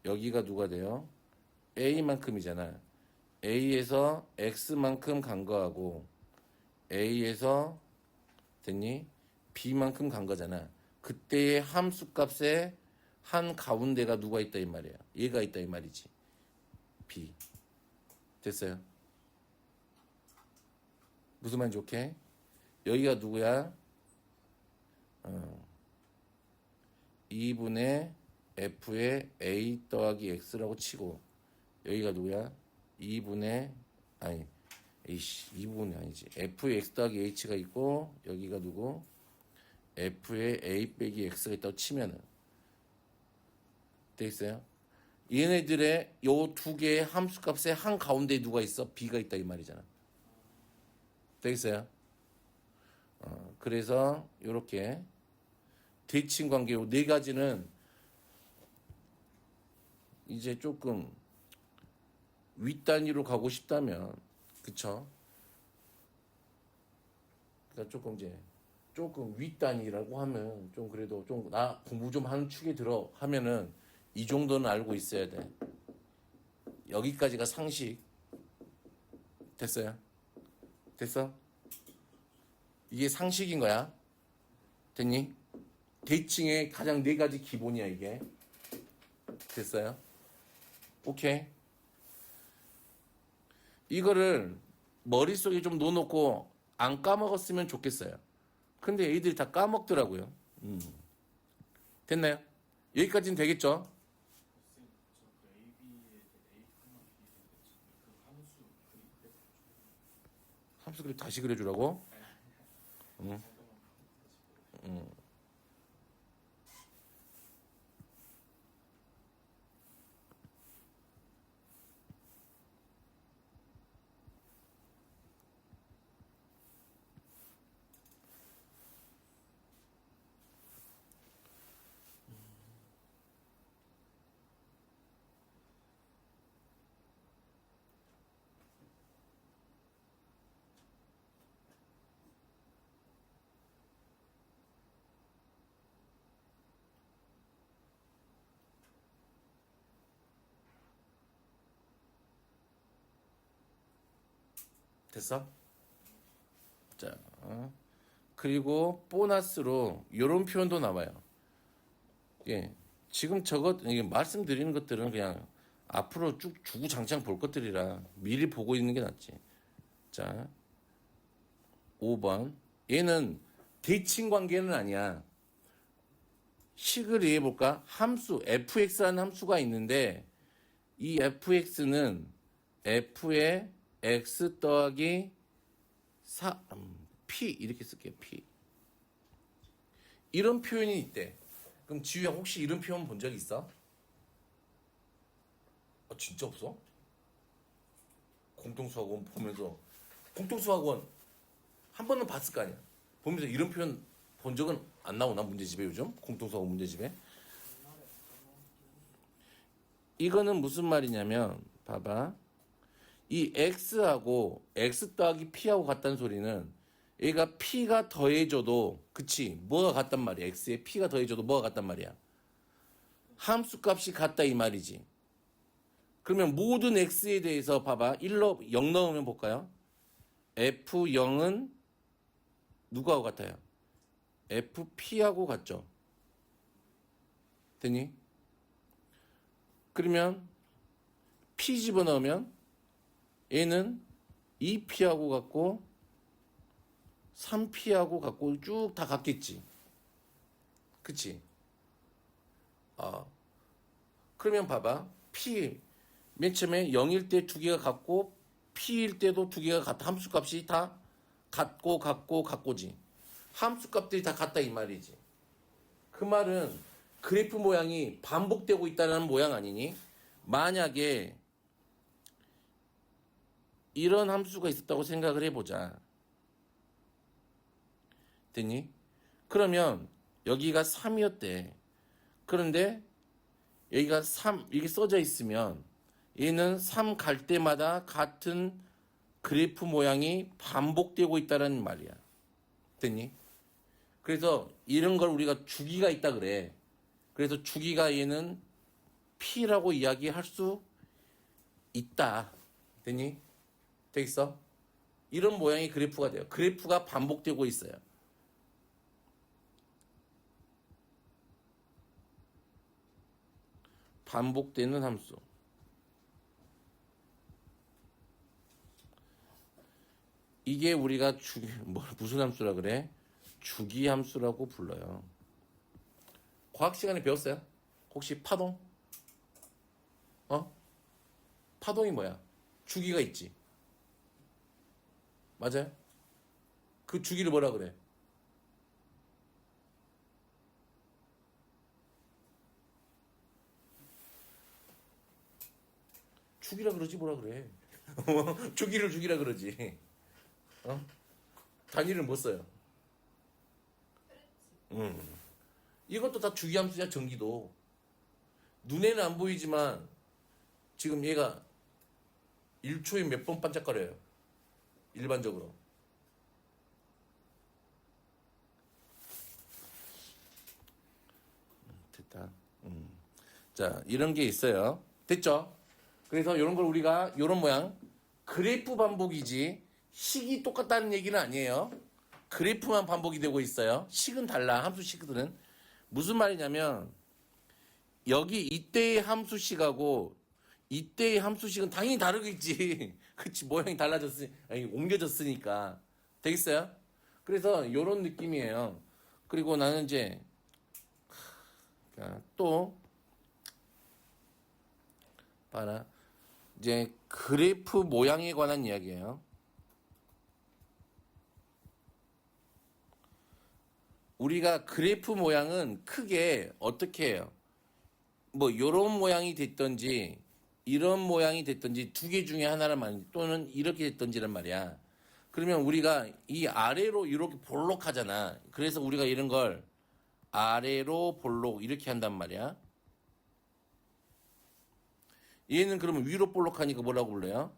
여기가 누가 돼요? a만큼이잖아. a에서 x만큼 간 거하고 a에서 됐니? b만큼 간 거잖아. 그때의 함수 값에 한 가운데가 누가 있다 이 말이야. 얘가 있다 이 말이지. b. 됐어요? 무슨 말인지 오케이? 여기가 누구야? 2분의 f의 a 더하기 x라고 치고 여기가 누구야? 2분의 2분이 아니지. f의 x 더하기 h가 있고 여기가 누구? f의 a 빼기 x가 있다고 치면은 돼 있어요? 얘네들의 요 두 개의 함수값의 한 가운데에 누가 있어? b가 있다 이 말이잖아. 돼 있어요? 그래서 요렇게 대칭 관계고 네 가지는 이제 조금 윗단위로 가고 싶다면 그쵸? 그러니까 조금 윗단위라고 하면 좀 그래도 좀 나 공부 좀 하는 축에 들어 하면은 이 정도는 알고 있어야 돼. 여기까지가 상식. 됐어요? 됐어? 이게 상식인 거야. 됐니? 대칭의 가장 네 가지 기본이야 이게. 됐어요? 오케이. 이거를 머릿속에 좀 넣어놓고 안 까먹었으면 좋겠어요. 근데 애들이 다 까먹더라고요. 됐나요? 여기까지는 되겠죠? 쌤, 저그 AB에 A, B 그 함수 그릴 때 함수 그립 다시 그려주라고? 잠깐만 다시 됐어? 자, 그리고 보너스로 이런 표현도 나와요. 예, 지금 이게 말씀드리는 것들은 그냥 앞으로 쭉 주구장창 볼 것들이라 미리 보고 있는 게 낫지. 자, 5번. 얘는 대칭 관계는 아니야. 식을 이해해볼까? 함수, fx라는 함수가 있는데, 이 fx는 f의 x 더하기 p, 이렇게 쓸게요, p. 이런 표현이 있대. 그럼 지우야, 혹시 이런 표현 본 적 있어? 진짜 없어? 공통수학원 보면서, 공통수학원 한 번은 봤을 거 아니야? 보면서 이런 표현 본 적은 안 나오나, 문제집에 요즘? 공통수학원 문제집에? 이거는 무슨 말이냐면 봐봐. 이 x하고 x 더하기 p하고 같다는 소리는 얘가 p가 더해져도 그치 뭐가 같단 말이야. x에 p가 더해져도 뭐가 같단 말이야. 함수 값이 같다 이 말이지. 그러면 모든 x에 대해서 봐봐. 0 넣으면 볼까요? f0은 누구하고 같아요? fp하고 같죠. 됐니? 그러면 p 집어넣으면 얘는 2p하고 같고 3p하고 같고 쭉 다 같겠지. 그치? 그러면 봐봐. p 맨 처음에 0일 때 두 개가 같고 p일 때도 두 개가 같아. 함수값이 다 같고지. 함수값들이 다 같다 이 말이지. 그 말은 그래프 모양이 반복되고 있다는 모양 아니니? 만약에 이런 함수가 있었다고 생각을 해보자. 됐니? 그러면 여기가 3이었대. 그런데 여기가 3 이렇게 써져 있으면 얘는 3 갈 때마다 같은 그래프 모양이 반복되고 있다는 말이야. 됐니? 그래서 이런 걸 우리가 주기가 있다 그래. 그래서 주기가 얘는 P라고 이야기할 수 있다. 됐니? 되겠어? 이런 모양의 그래프가 돼요. 그래프가 반복되고 있어요. 반복되는 함수. 이게 우리가 무슨 함수라 그래? 주기 함수라고 불러요. 과학 시간에 배웠어요? 혹시 파동? 파동이 뭐야? 주기가 있지. 맞아요? 그 주기를 뭐라 그래? 주기라 그러지 뭐라 그래? 주기라 그러지. 단위를 못 써요. 이것도 다 주기함수야, 전기도. 눈에는 안 보이지만 지금 얘가 1초에 몇 번 반짝거려요. 일반적으로. 됐다. 자, 이런 게 있어요. 됐죠? 그래서 이런 걸 우리가 이런 모양 그래프 반복이지 식이 똑같다는 얘기는 아니에요. 그래프만 반복이 되고 있어요. 식은 달라. 함수식들은 무슨 말이냐면 여기 이때의 함수식하고 이때의 함수식은 당연히 다르겠지. 그치, 모양이 달라졌으니, 아니, 옮겨졌으니까. 되겠어요? 그래서 이런 느낌이에요. 그리고 나는 이제 또 봐라. 이제 그래프 모양에 관한 이야기예요. 우리가 그래프 모양은 크게 어떻게 해요? 뭐 이런 모양이 됐든지 이런 모양이 됐든지 두 개 중에 하나란 말이야. 또는 이렇게 됐든지란 말이야. 그러면 우리가 이 아래로 이렇게 볼록하잖아. 그래서 우리가 이런 걸 아래로 볼록 이렇게 한단 말이야. 얘는 그러면 위로 볼록하니까 뭐라고 불러요?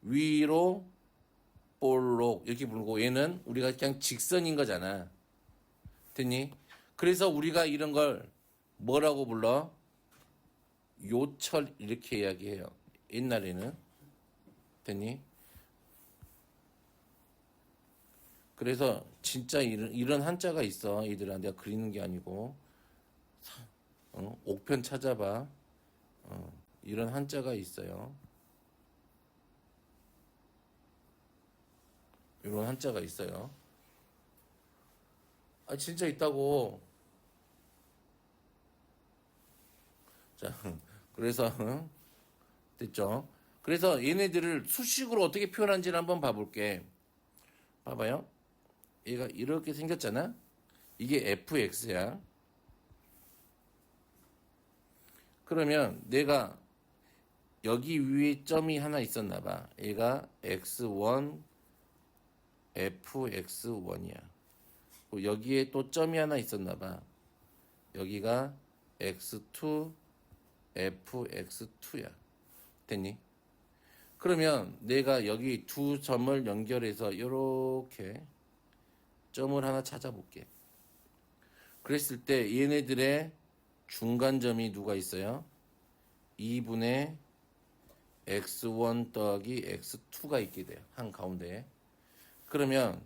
위로 볼록 이렇게 부르고 얘는 우리가 그냥 직선인 거잖아. 됐니? 그래서 우리가 이런 걸 뭐라고 불러? 요철 이렇게 이야기해요. 옛날에는. 됐니? 그래서 진짜 이런 한자가 있어. 얘들아, 내가 그리는 게 아니고 옥편 찾아봐. 이런 한자가 있어요. 이런 한자가 있어요. 아, 진짜 있다고. 자, 그래서 됐죠? 그래서 얘네들을 수식으로 어떻게 표현하는지를 한번 봐볼게. 봐봐요. 얘가 이렇게 생겼잖아. 이게 fx야. 그러면 내가 여기 위에 점이 하나 있었나 봐. 얘가 x1 fx1이야. 여기에 또 점이 하나 있었나 봐. 여기가 x2 fx2야. 됐니? 그러면 내가 여기 두 점을 연결해서 이렇게 점을 하나 찾아볼게. 그랬을 때 얘네들의 중간점이 누가 있어요? 2분의 x1 더하기 x2가 있게 돼요. 한가운데에. 그러면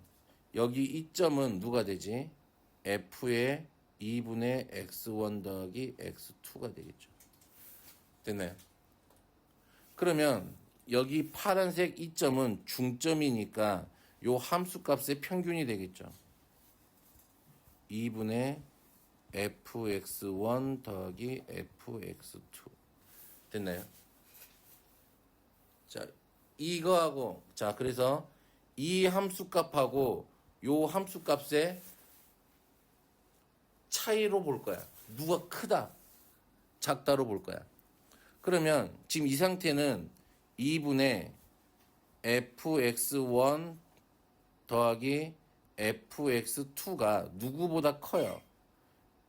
여기 이 점은 누가 되지? f의 2분의 x1 더하기 x2가 되겠죠. 됐나요? 그러면 여기 파란색 이 점은 중점이니까 요 함수값의 평균이 되겠죠. 2분의 fx1 더하기 fx2 됐나요? 자, 이거하고 자, 그래서 이 함수값하고 요 함수값의 차이로 볼 거야. 누가 크다, 작다로 볼 거야. 그러면 지금 이 상태는 2분의 fx1 더하기 fx2가 누구보다 커요.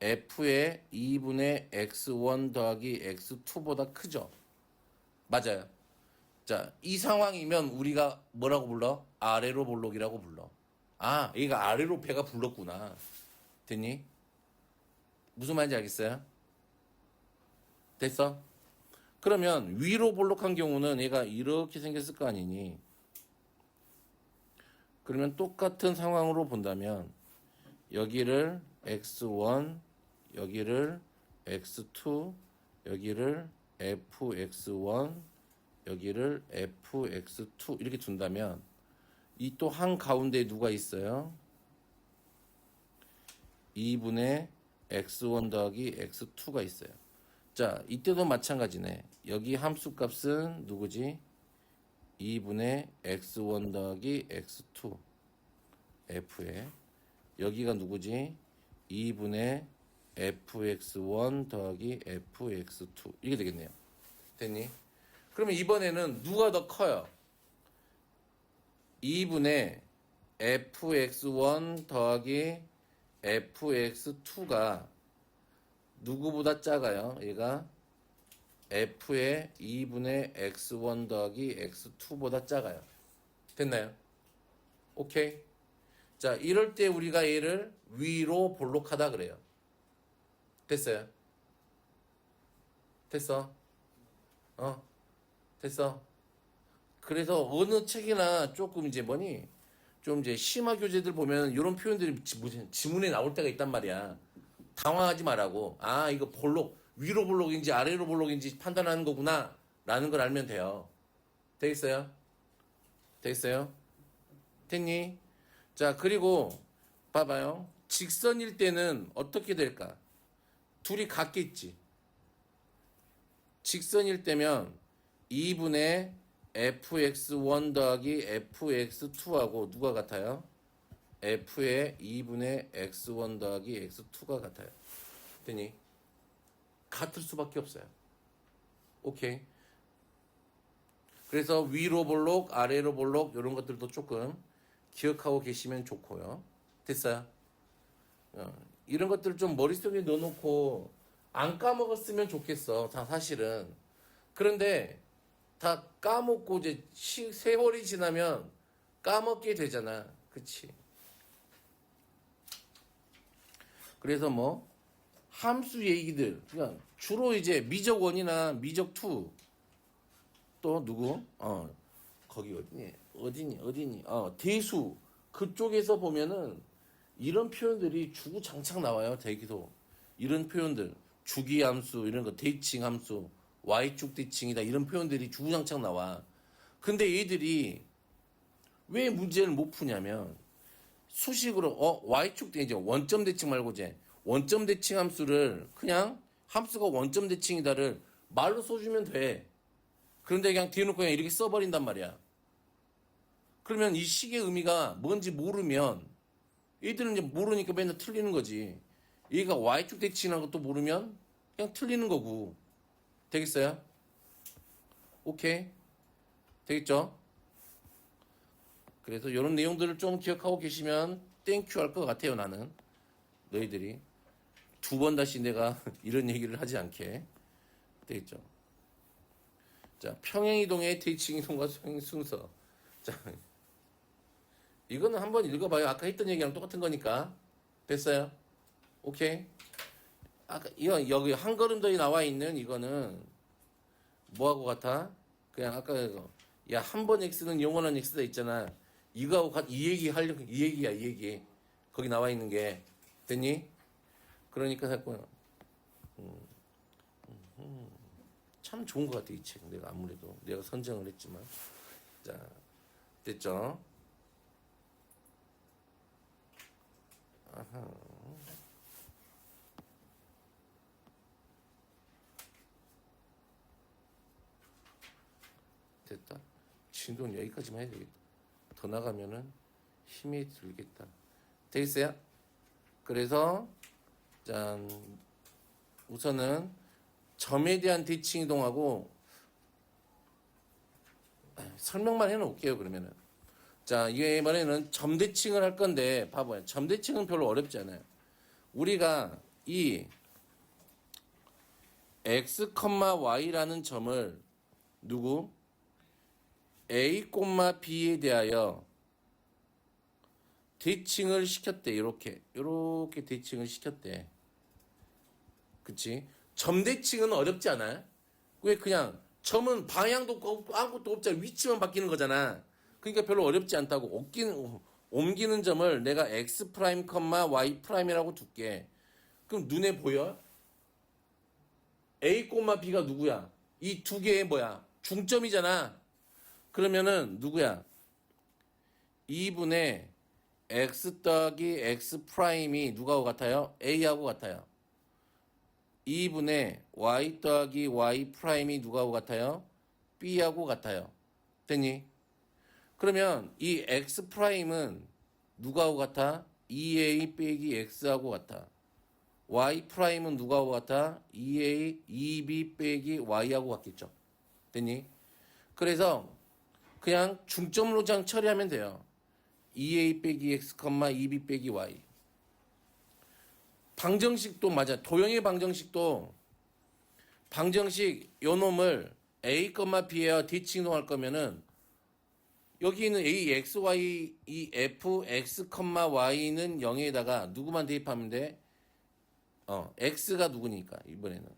f의 2분의 x1 더하기 x2보다 크죠. 맞아요. 자, 이 상황이면 우리가 뭐라고 불러? 아래로 볼록이라고 불러. 아, 얘가 아래로 배가 불렀구나. 됐니? 무슨 말인지 알겠어요? 됐어? 그러면 위로 볼록한 경우는 얘가 이렇게 생겼을 거 아니니? 그러면 똑같은 상황으로 본다면 여기를 x1, 여기를 x2, 여기를 fx1, 여기를 fx2 이렇게 둔다면 이 또 한가운데 누가 있어요? 2분의 x1 더하기 x2가 있어요. 자, 이때도 마찬가지네. 여기 함수값은 누구지? 2분의 x1 더하기 x2 f에 여기가 누구지? 2분의 fx1 더하기 fx2 이게 되겠네요. 됐니? 그러면 이번에는 누가 더 커요? 2분의 fx1 더하기 fx2가 누구보다 작아요. 얘가 f의 2분의 x1 더하기 x2보다 작아요. 됐나요? 오케이. 자, 이럴 때 우리가 얘를 위로 볼록하다 그래요. 됐어요? 됐어? 됐어? 그래서 어느 책이나 조금 이제 뭐니? 좀 이제 심화 교재들 보면 이런 표현들이 지문에 나올 때가 있단 말이야. 당황하지 말라고. 아, 이거 볼록, 위로 볼록인지 아래로 볼록인지 판단하는 거구나. 라는 걸 알면 돼요. 되겠어요? 되겠어요? 됐니? 자, 그리고 봐봐요. 직선일 때는 어떻게 될까? 둘이 같겠지. 직선일 때면 2분의 fx1 더하기 fx2하고 누가 같아요? f의 2분의 x1 더하기 x2가 같아요. 됐니? 같을 수밖에 없어요. 오케이. 그래서 위로 볼록, 아래로 볼록 이런 것들도 조금 기억하고 계시면 좋고요. 됐어요? 이런 것들 좀 머릿속에 넣어놓고 안 까먹었으면 좋겠어. 다 사실은. 그런데 다 까먹고 이제 세월이 지나면 까먹게 되잖아. 그치? 그래서 뭐 함수 얘기들 그냥 주로 이제 미적 1이나 미적 2 또 누구? 거기 어디니? 대수 그쪽에서 보면은 이런 표현들이 주구장창 나와요. 대기도 이런 표현들 주기함수 이런 거 대칭함수 y축 대칭이다 이런 표현들이 주구장창 나와. 근데 얘들이 왜 문제를 못 푸냐면 수식으로 y축 대칭 원점 대칭 말고 이제 원점 대칭 함수를 그냥 함수가 원점 대칭이다를 말로 써주면 돼. 그런데 그냥 뒤에 놓고 그냥 이렇게 써버린단 말이야. 그러면 이 식의 의미가 뭔지 모르면 얘들은 이제 모르니까 맨날 틀리는 거지. 얘가 y축 대칭이라는 것도 모르면 그냥 틀리는 거고. 되겠어요? 오케이. 되겠죠? 그래서 이런 내용들을 좀 기억하고 계시면 땡큐 할 것 같아요. 나는 너희들이 두 번 다시 내가 이런 얘기를 하지 않게. 되겠죠? 자, 평행이동의 대칭이동과 평행 순서. 자, 이거는 한번 읽어봐요. 아까 했던 얘기랑 똑같은 거니까. 됐어요? 오케이. 아까 이거 여기 한 걸음 더 나와 있는 이거는 뭐하고 같아? 그냥 아까 이거 야 한 번 x는 영원한 x다 있잖아. 이거하고 이 얘기 하려고 이 얘기야 이 얘기. 거기 나와 있는 게 됐니? 그러니까 자꾸 참 좋은 것 같아 이 책. 내가 아무래도 내가 선정을 했지만 자 됐죠? 아하. 됐다. 진도는 여기까지만 해야 되겠다. 더 나가면은 힘이 들겠다. 되겠어요? 그래서 짠 우선은 점에 대한 대칭 이동하고 설명만 해놓을게요. 그러면은 자 이번에는 점 대칭을 할 건데 봐봐요. 점 대칭은 별로 어렵지 않아요. 우리가 이 x, y라는 점을 누구? A, B에 대하여 대칭을 시켰대. 이렇게 대칭을 시켰대. 그치? 점 대칭은 어렵지 않아요? 왜 그냥 점은 방향도 없고 아무것도 없잖아. 위치만 바뀌는 거잖아. 그러니까 별로 어렵지 않다고. 옮기는 점을 내가 x 프라임, y 프라임이라고 둘게. 그럼 눈에 보여? A, B가 누구야? 이 두 개의 뭐야? 중점이잖아. 그러면은 누구야? 2분의 x 더하기 x 프라임이 누가하고 같아요? a하고 같아요. 2분의 y 더하기 y 프라임이 누가하고 같아요? b하고 같아요. 됐니? 그러면 이 x 프라임은 누가하고 같아? 2a 빼기 x하고 같아. y 프라임은 누가하고 같아? 2a, 2b 빼기 y하고 같겠죠. 됐니? 그래서 그냥 중점으로 그냥 처리하면 돼요. 2a 빼기 x, 2b 빼기 y. 방정식도 맞아. 도형의 방정식도 방정식 요 놈을 a, b에 디칭 이동할 거면은 여기 있는 a, x, y, 이 f, x, y는 0에다가 누구만 대입하면 돼? x가 누구니까 이번에는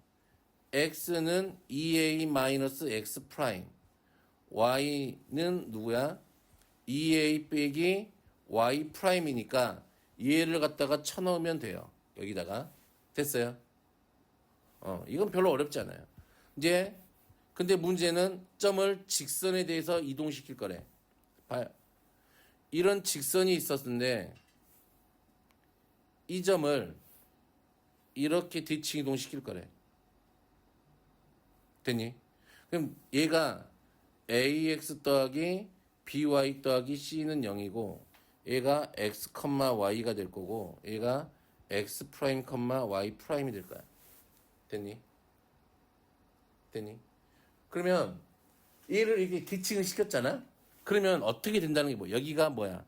x는 2a-x 프라임, y는 누구야? 2a 빼기 y 프라임이니까 얘를 갖다가 쳐넣으면 돼요. 여기다가 됐어요. 이건 별로 어렵지 않아요. 이제 근데 문제는 점을 직선에 대해서 이동시킬 거래. 봐요. 이런 직선이 있었는데 이 점을 이렇게 뒤치 이동시킬 거래. 됐니? 그럼 얘가 ax 더하기 by 더하기 c는 0이고 얘가 x, y가 될 거고 얘가 x 프라임, y 프라임이 될 거야. 됐니? 됐니? 그러면 얘를 이렇게 뒤칭을 시켰잖아? 그러면 어떻게 된다는 게 뭐? 여기가 뭐야?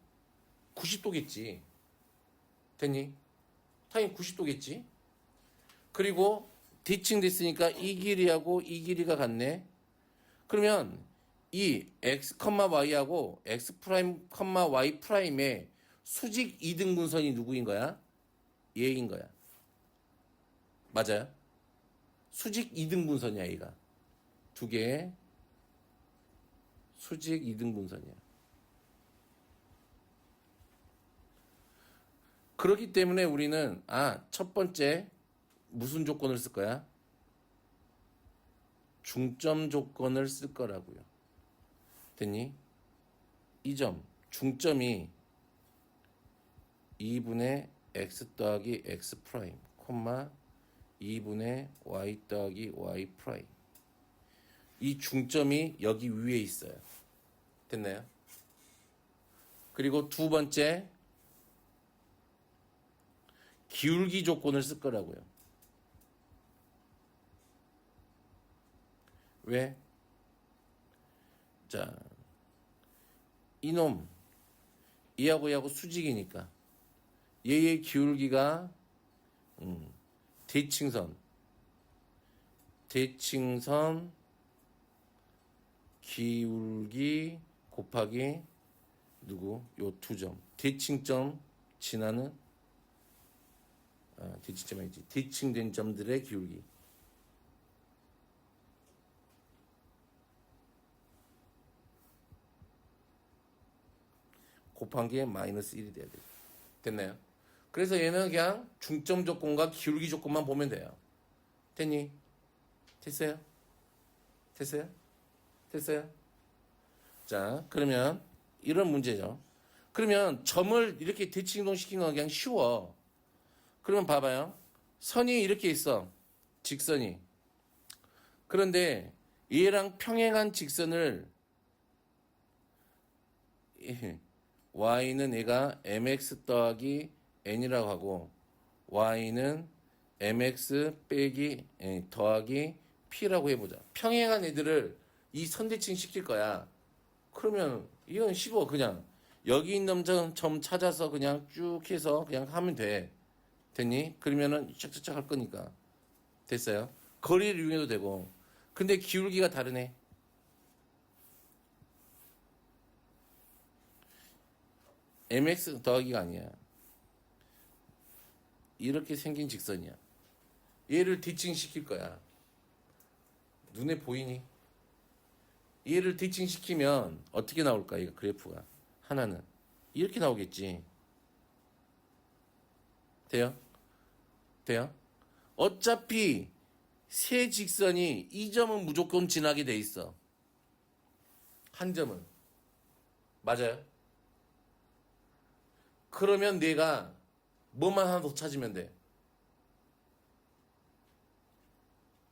90도겠지. 됐니? 당연히 90도겠지. 그리고 뒤칭 됐으니까 이 길이하고 이 길이가 같네. 그러면 이 x, y하고 x 프라임, y 프라임의 수직 이등분선이 누구인 거야? 얘인 거야. 맞아요? 수직 이등분선이야, 얘가. 두 개의 수직 이등분선이야. 그렇기 때문에 우리는 첫 번째 무슨 조건을 쓸 거야? 중점 조건을 쓸 거라고요. 됐니? 이 점, 중점이 2분의 x 더하기 x 프라임, 2분의 y 더하기 y 프라임. 이 중점이 여기 위에 있어요. 됐나요? 그리고 두 번째, 기울기 조건을 쓸 거라고요. 왜? 자, 이놈, 얘하고 수직이니까 얘의 기울기가 대칭선 기울기 곱하기 누구? 요 두 점. 대칭점 지나는 대칭점 아니지. 대칭된 점들의 기울기. 곱한 게 마이너스 1이 돼야 돼. 됐나요? 그래서 얘는 그냥 중점 조건과 기울기 조건만 보면 돼요. 됐니? 됐어요? 됐어요? 됐어요? 자, 그러면 이런 문제죠. 그러면 점을 이렇게 대칭이동시킨 건 그냥 쉬워. 그러면 봐봐요. 선이 이렇게 있어. 직선이. 그런데 얘랑 평행한 직선을 y는 얘가 mx 더하기 n이라고 하고 y는 mx 빼기 더하기 p라고 해보자. 평행한 애들을 이 선대칭 시킬 거야. 그러면 이건 쉬워. 그냥 여기 있는 점 찾아서 그냥 쭉 해서 그냥 하면 돼. 됐니? 그러면은 착착착 할 거니까. 됐어요? 거리를 이용해도 되고. 근데 기울기가 다르네. mx 더하기가 아니야. 이렇게 생긴 직선이야. 얘를 뒤칭시킬 거야. 눈에 보이니? 얘를 뒤칭시키면 어떻게 나올까? 이거 그래프가. 하나는 이렇게 나오겠지. 돼요? 돼요? 어차피 세 직선이 이 점은 무조건 지나게 돼 있어. 한 점은. 맞아요? 그러면 내가 뭐만 하나 더 찾으면 돼.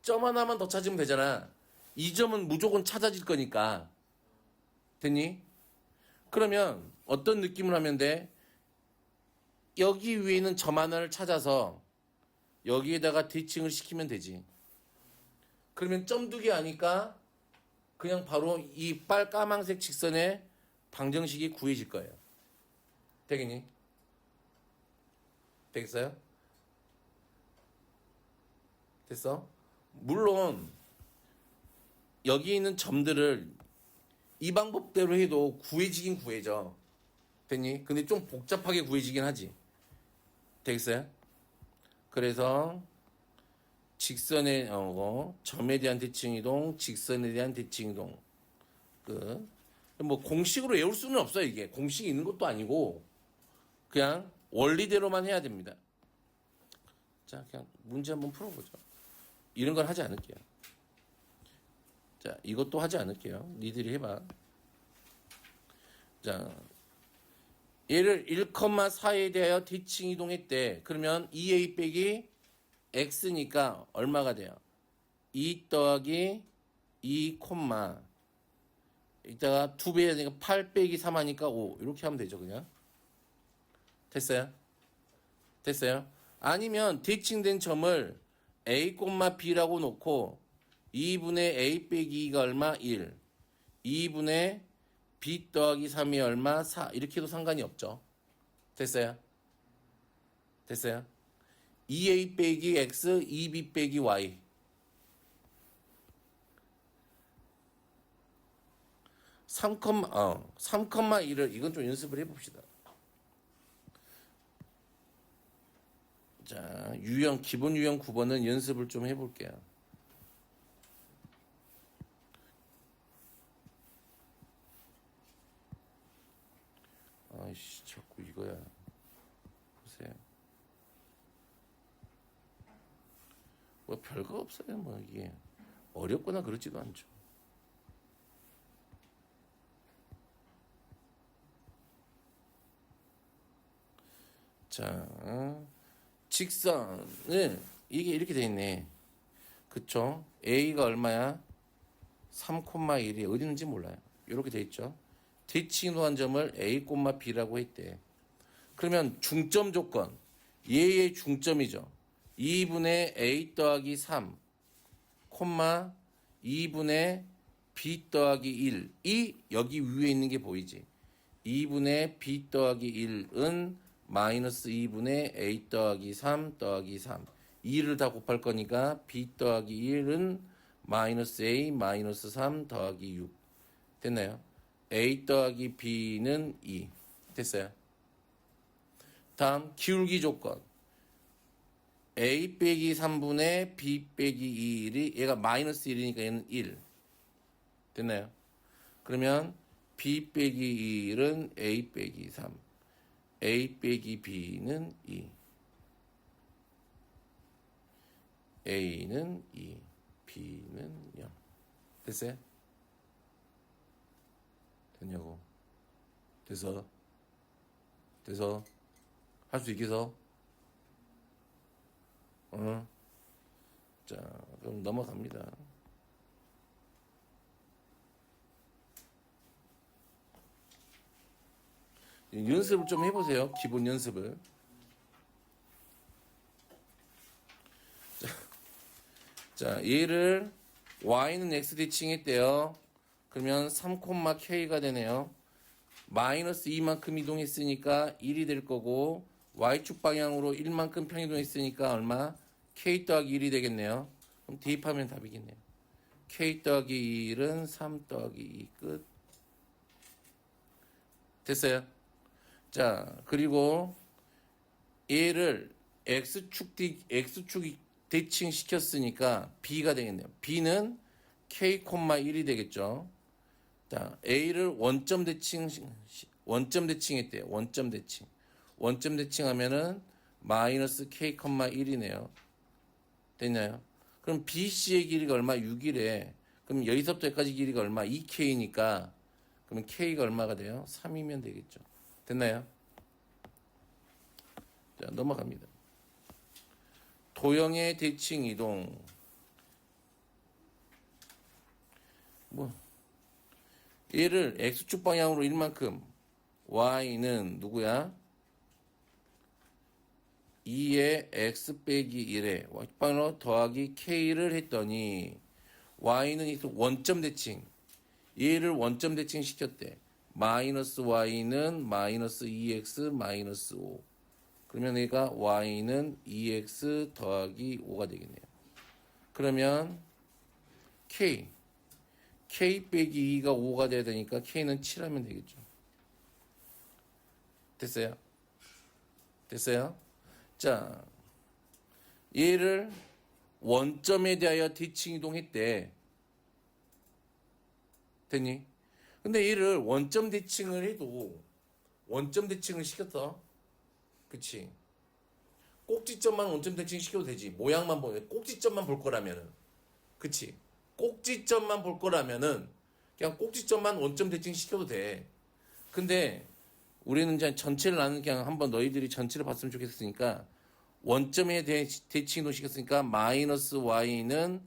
점 하나만 더 찾으면 되잖아. 이 점은 무조건 찾아질 거니까. 됐니? 그러면 어떤 느낌을 하면 돼? 여기 위에 있는 점 하나를 찾아서 여기에다가 대칭을 시키면 되지. 그러면 점 두 개 아니까 그냥 바로 이 까망색 직선의 방정식이 구해질 거예요. 되겠니? 되겠어요? 됐어? 물론 여기 있는 점들을 이 방법대로 해도 구해지긴 구해져. 됐니? 근데 좀 복잡하게 구해지긴 하지. 되겠어요? 그래서 직선의 점에 대한 대칭 이동, 직선에 대한 대칭 이동. 뭐 공식으로 외울 수는 없어요. 이게 공식이 있는 것도 아니고 그냥 원리대로만 해야 됩니다. 자, 그냥 문제 한번 풀어보죠. 이런 건 하지 않을게요. 자, 이것도 하지 않을게요. 니들이 해봐. 자, 얘를 1,4에 대하여 대칭 이동했대. 그러면 2a 빼기 x니까 얼마가 돼요? 2 더하기 2 콤마 이따가 2배 해야 되니까 8 빼기 3 하니까 5 이렇게 하면 되죠. 그냥 됐어요? 됐어요? 아니면 대칭된 점을 a, b라고 놓고 2분의 a 빼기 2가 얼마? 1 2분의 b 더하기 3이 얼마? 4 이렇게 해도 상관이 없죠. 됐어요? 됐어요? 2a 빼기 x, 2b 빼기 y 3,1을 이건 좀 연습을 해봅시다. 자, 기본 유형 9번은 연습을 좀 해볼게요. 아이씨, 자꾸 이거야. 보세요. 뭐 별거 없어요. 뭐 이게 어렵거나 그렇지도 않죠. 자, 직선은 이게 이렇게 돼 있네. 그쵸? A가 얼마야? 3,1이 어디 있는지 몰라요. 이렇게 돼 있죠. 대칭한 점을 A, B라고 했대. 그러면 중점 조건, 얘의 중점이죠. 2분의 A 더하기 3, 2분의 B 더하기 1. 이 여기 위에 있는 게 보이지. 2분의 B 더하기 1은 마이너스 2분의 A 더하기 3 더하기 3. 2를 다 곱할 거니까 B 더하기 1은 마이너스 A 마이너스 3 더하기 6. 됐나요? A 더하기 B는 2. 됐어요? 다음 기울기 조건. A 빼기 3분의 B 빼기 2이 얘가 마이너스 1이니까 얘는 1. 됐나요? 그러면 B 빼기 1은 A 빼기 3. A 빼기 B는 2. A는 2. B는 0. 됐어요? 됐냐고? 돼서 할 수 있겠어? 자, 그럼 넘어갑니다. 연습을 좀 해보세요. 기본 연습을. 자, 얘를 y는 x 대칭했대요. 그러면 3,k가 되네요. 마이너스 2만큼 이동했으니까 1이 될 거고 y축 방향으로 1만큼 평이동했으니까 얼마? k 더하기 1이 되겠네요. 그럼 대입하면 답이겠네요. k 더하기 1은 3 더하기 2 끝. 됐어요? 자, 그리고 얘를 x축 대칭 시켰으니까 b가 되겠네요. b는 k,1이 되겠죠. 자, a를 원점 대칭했대요. 원점 대칭하면은 마이너스 k,1이네요. 됐나요? 그럼 BC의 길이가 얼마? 6이래. 그럼 여기서부터 여기까지 길이가 얼마? 2K니까 그러면 K가 얼마가 돼요? 3이면 되겠죠. 됐나요? 자, 넘어갑니다. 도형의 대칭 이동. 얘를 X축 방향으로 1만큼 Y는 누구야? 2에 X 빼기 1에 Y축 방향으로 더하기 K를 했더니 Y는 원점 대칭. 얘를 원점 대칭 시켰대. 마이너스 Y는 마이너스 2X 마이너스 5. 그러면 얘가 Y는 2X 더하기 5가 되겠네요. 그러면 K 빼기 2가 5가 돼야 되니까 K는 7하면 되겠죠. 됐어요? 됐어요? 자, 얘를 원점에 대하여 대칭 이동했대. 됐니? 근데 얘를 원점 대칭을 해도 원점 대칭을 시켰어. 그치? 꼭지점만 원점 대칭 시켜도 되지. 모양만 보면 꼭지점만 볼 거라면은. 그치? 꼭지점만 볼 거라면은 그냥 꼭지점만 원점 대칭 시켜도 돼. 근데 우리는 이제 전체를 나는 그냥 한번 너희들이 전체를 봤으면 좋겠으니까 원점에 대해 대칭 이동 시켰으니까 마이너스 y는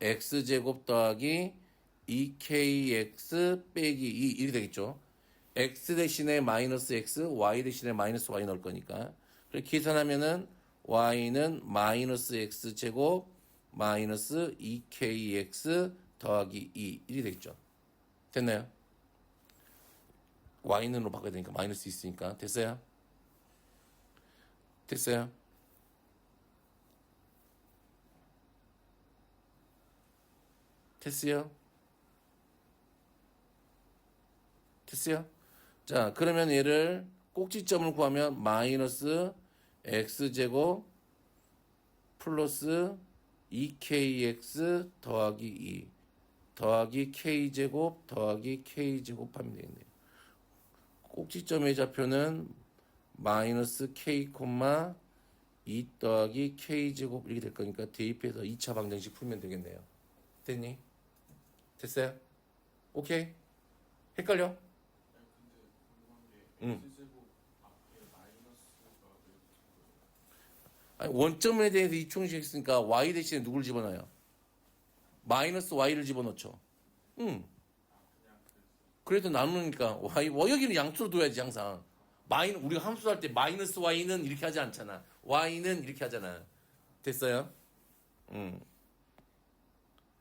x제곱 더하기 2kx 빼기 2 이렇게 되겠죠. x 대신에 마이너스 x, y 대신에 마이너스 y 넣을 거니까. 그래서 계산하면은 y는 마이너스 x제곱 마이너스 2kx 더하기 2 이렇게 되겠죠. 됐나요? y는으로 바꿔야 되니까 마이너스 있으니까. 됐어요? 됐어요? 됐어요? 됐어요? 자, 그러면 얘를 꼭지점을 구하면 마이너스 x제곱 플러스 2kx 더하기 2 더하기 k제곱 더하기 k제곱 하면 되겠네요. 꼭지점의 좌표는 마이너스 k, 2 더하기 k제곱 이렇게 될 거니까 대입해서 2차 방정식 풀면 되겠네요. 됐니? 됐어요? 오케이? 헷갈려? 아니 근데 궁금한 게 응. x제곱 앞에 마이너스가 왜 붙은 거예요? 아니, 원점에 대해서 이충식 했으니까 y 대신에 누굴 집어넣어요? 마이너스 y를 집어넣죠. 응. 아 그냥 그랬어. 그래도 나누니까 y, 여기는 양수로 둬야지 항상. 우리가 함수 할 때 마이너스 y는 이렇게 하지 않잖아. y는 이렇게 하잖아. 됐어요? 응.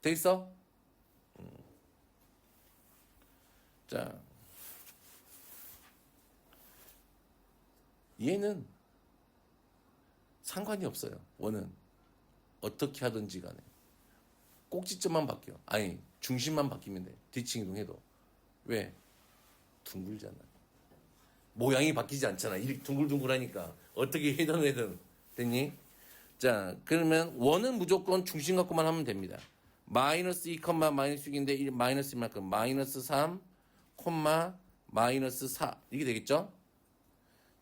됐어? 자, 얘는 상관이 없어요. 원은 어떻게 하든지 간에 꼭지점만 바뀌어. 아니 중심만 바뀌면 돼. 뒤칭 이동해도. 왜? 둥글잖아. 모양이 바뀌지 않잖아. 이렇게 둥글둥글하니까 어떻게 해든 됐니? 자, 그러면 원은 무조건 중심 갖고만 하면 됩니다. 마이너스 2, 마이너스 6인데 마이너스 만큼 마이너스 3, 마이너스 4 이게 되겠죠?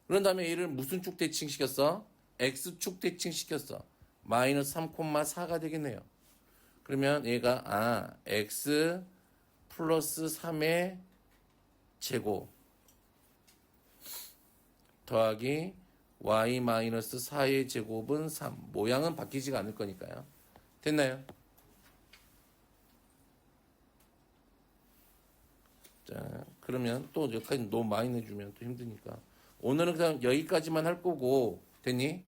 그런 다음에 얘를 무슨 축 대칭 시켰어? x축 대칭 시켰어. 마이너스 3, 4가 되겠네요. 그러면 얘가 x 플러스 3의 제곱 더하기 y 마이너스 4의 제곱은 3. 모양은 바뀌지가 않을 거니까요. 됐나요? 자, 그러면 또 여기까지 너무 많이 내주면 또 힘드니까 오늘은 그냥 여기까지만 할 거고 됐니?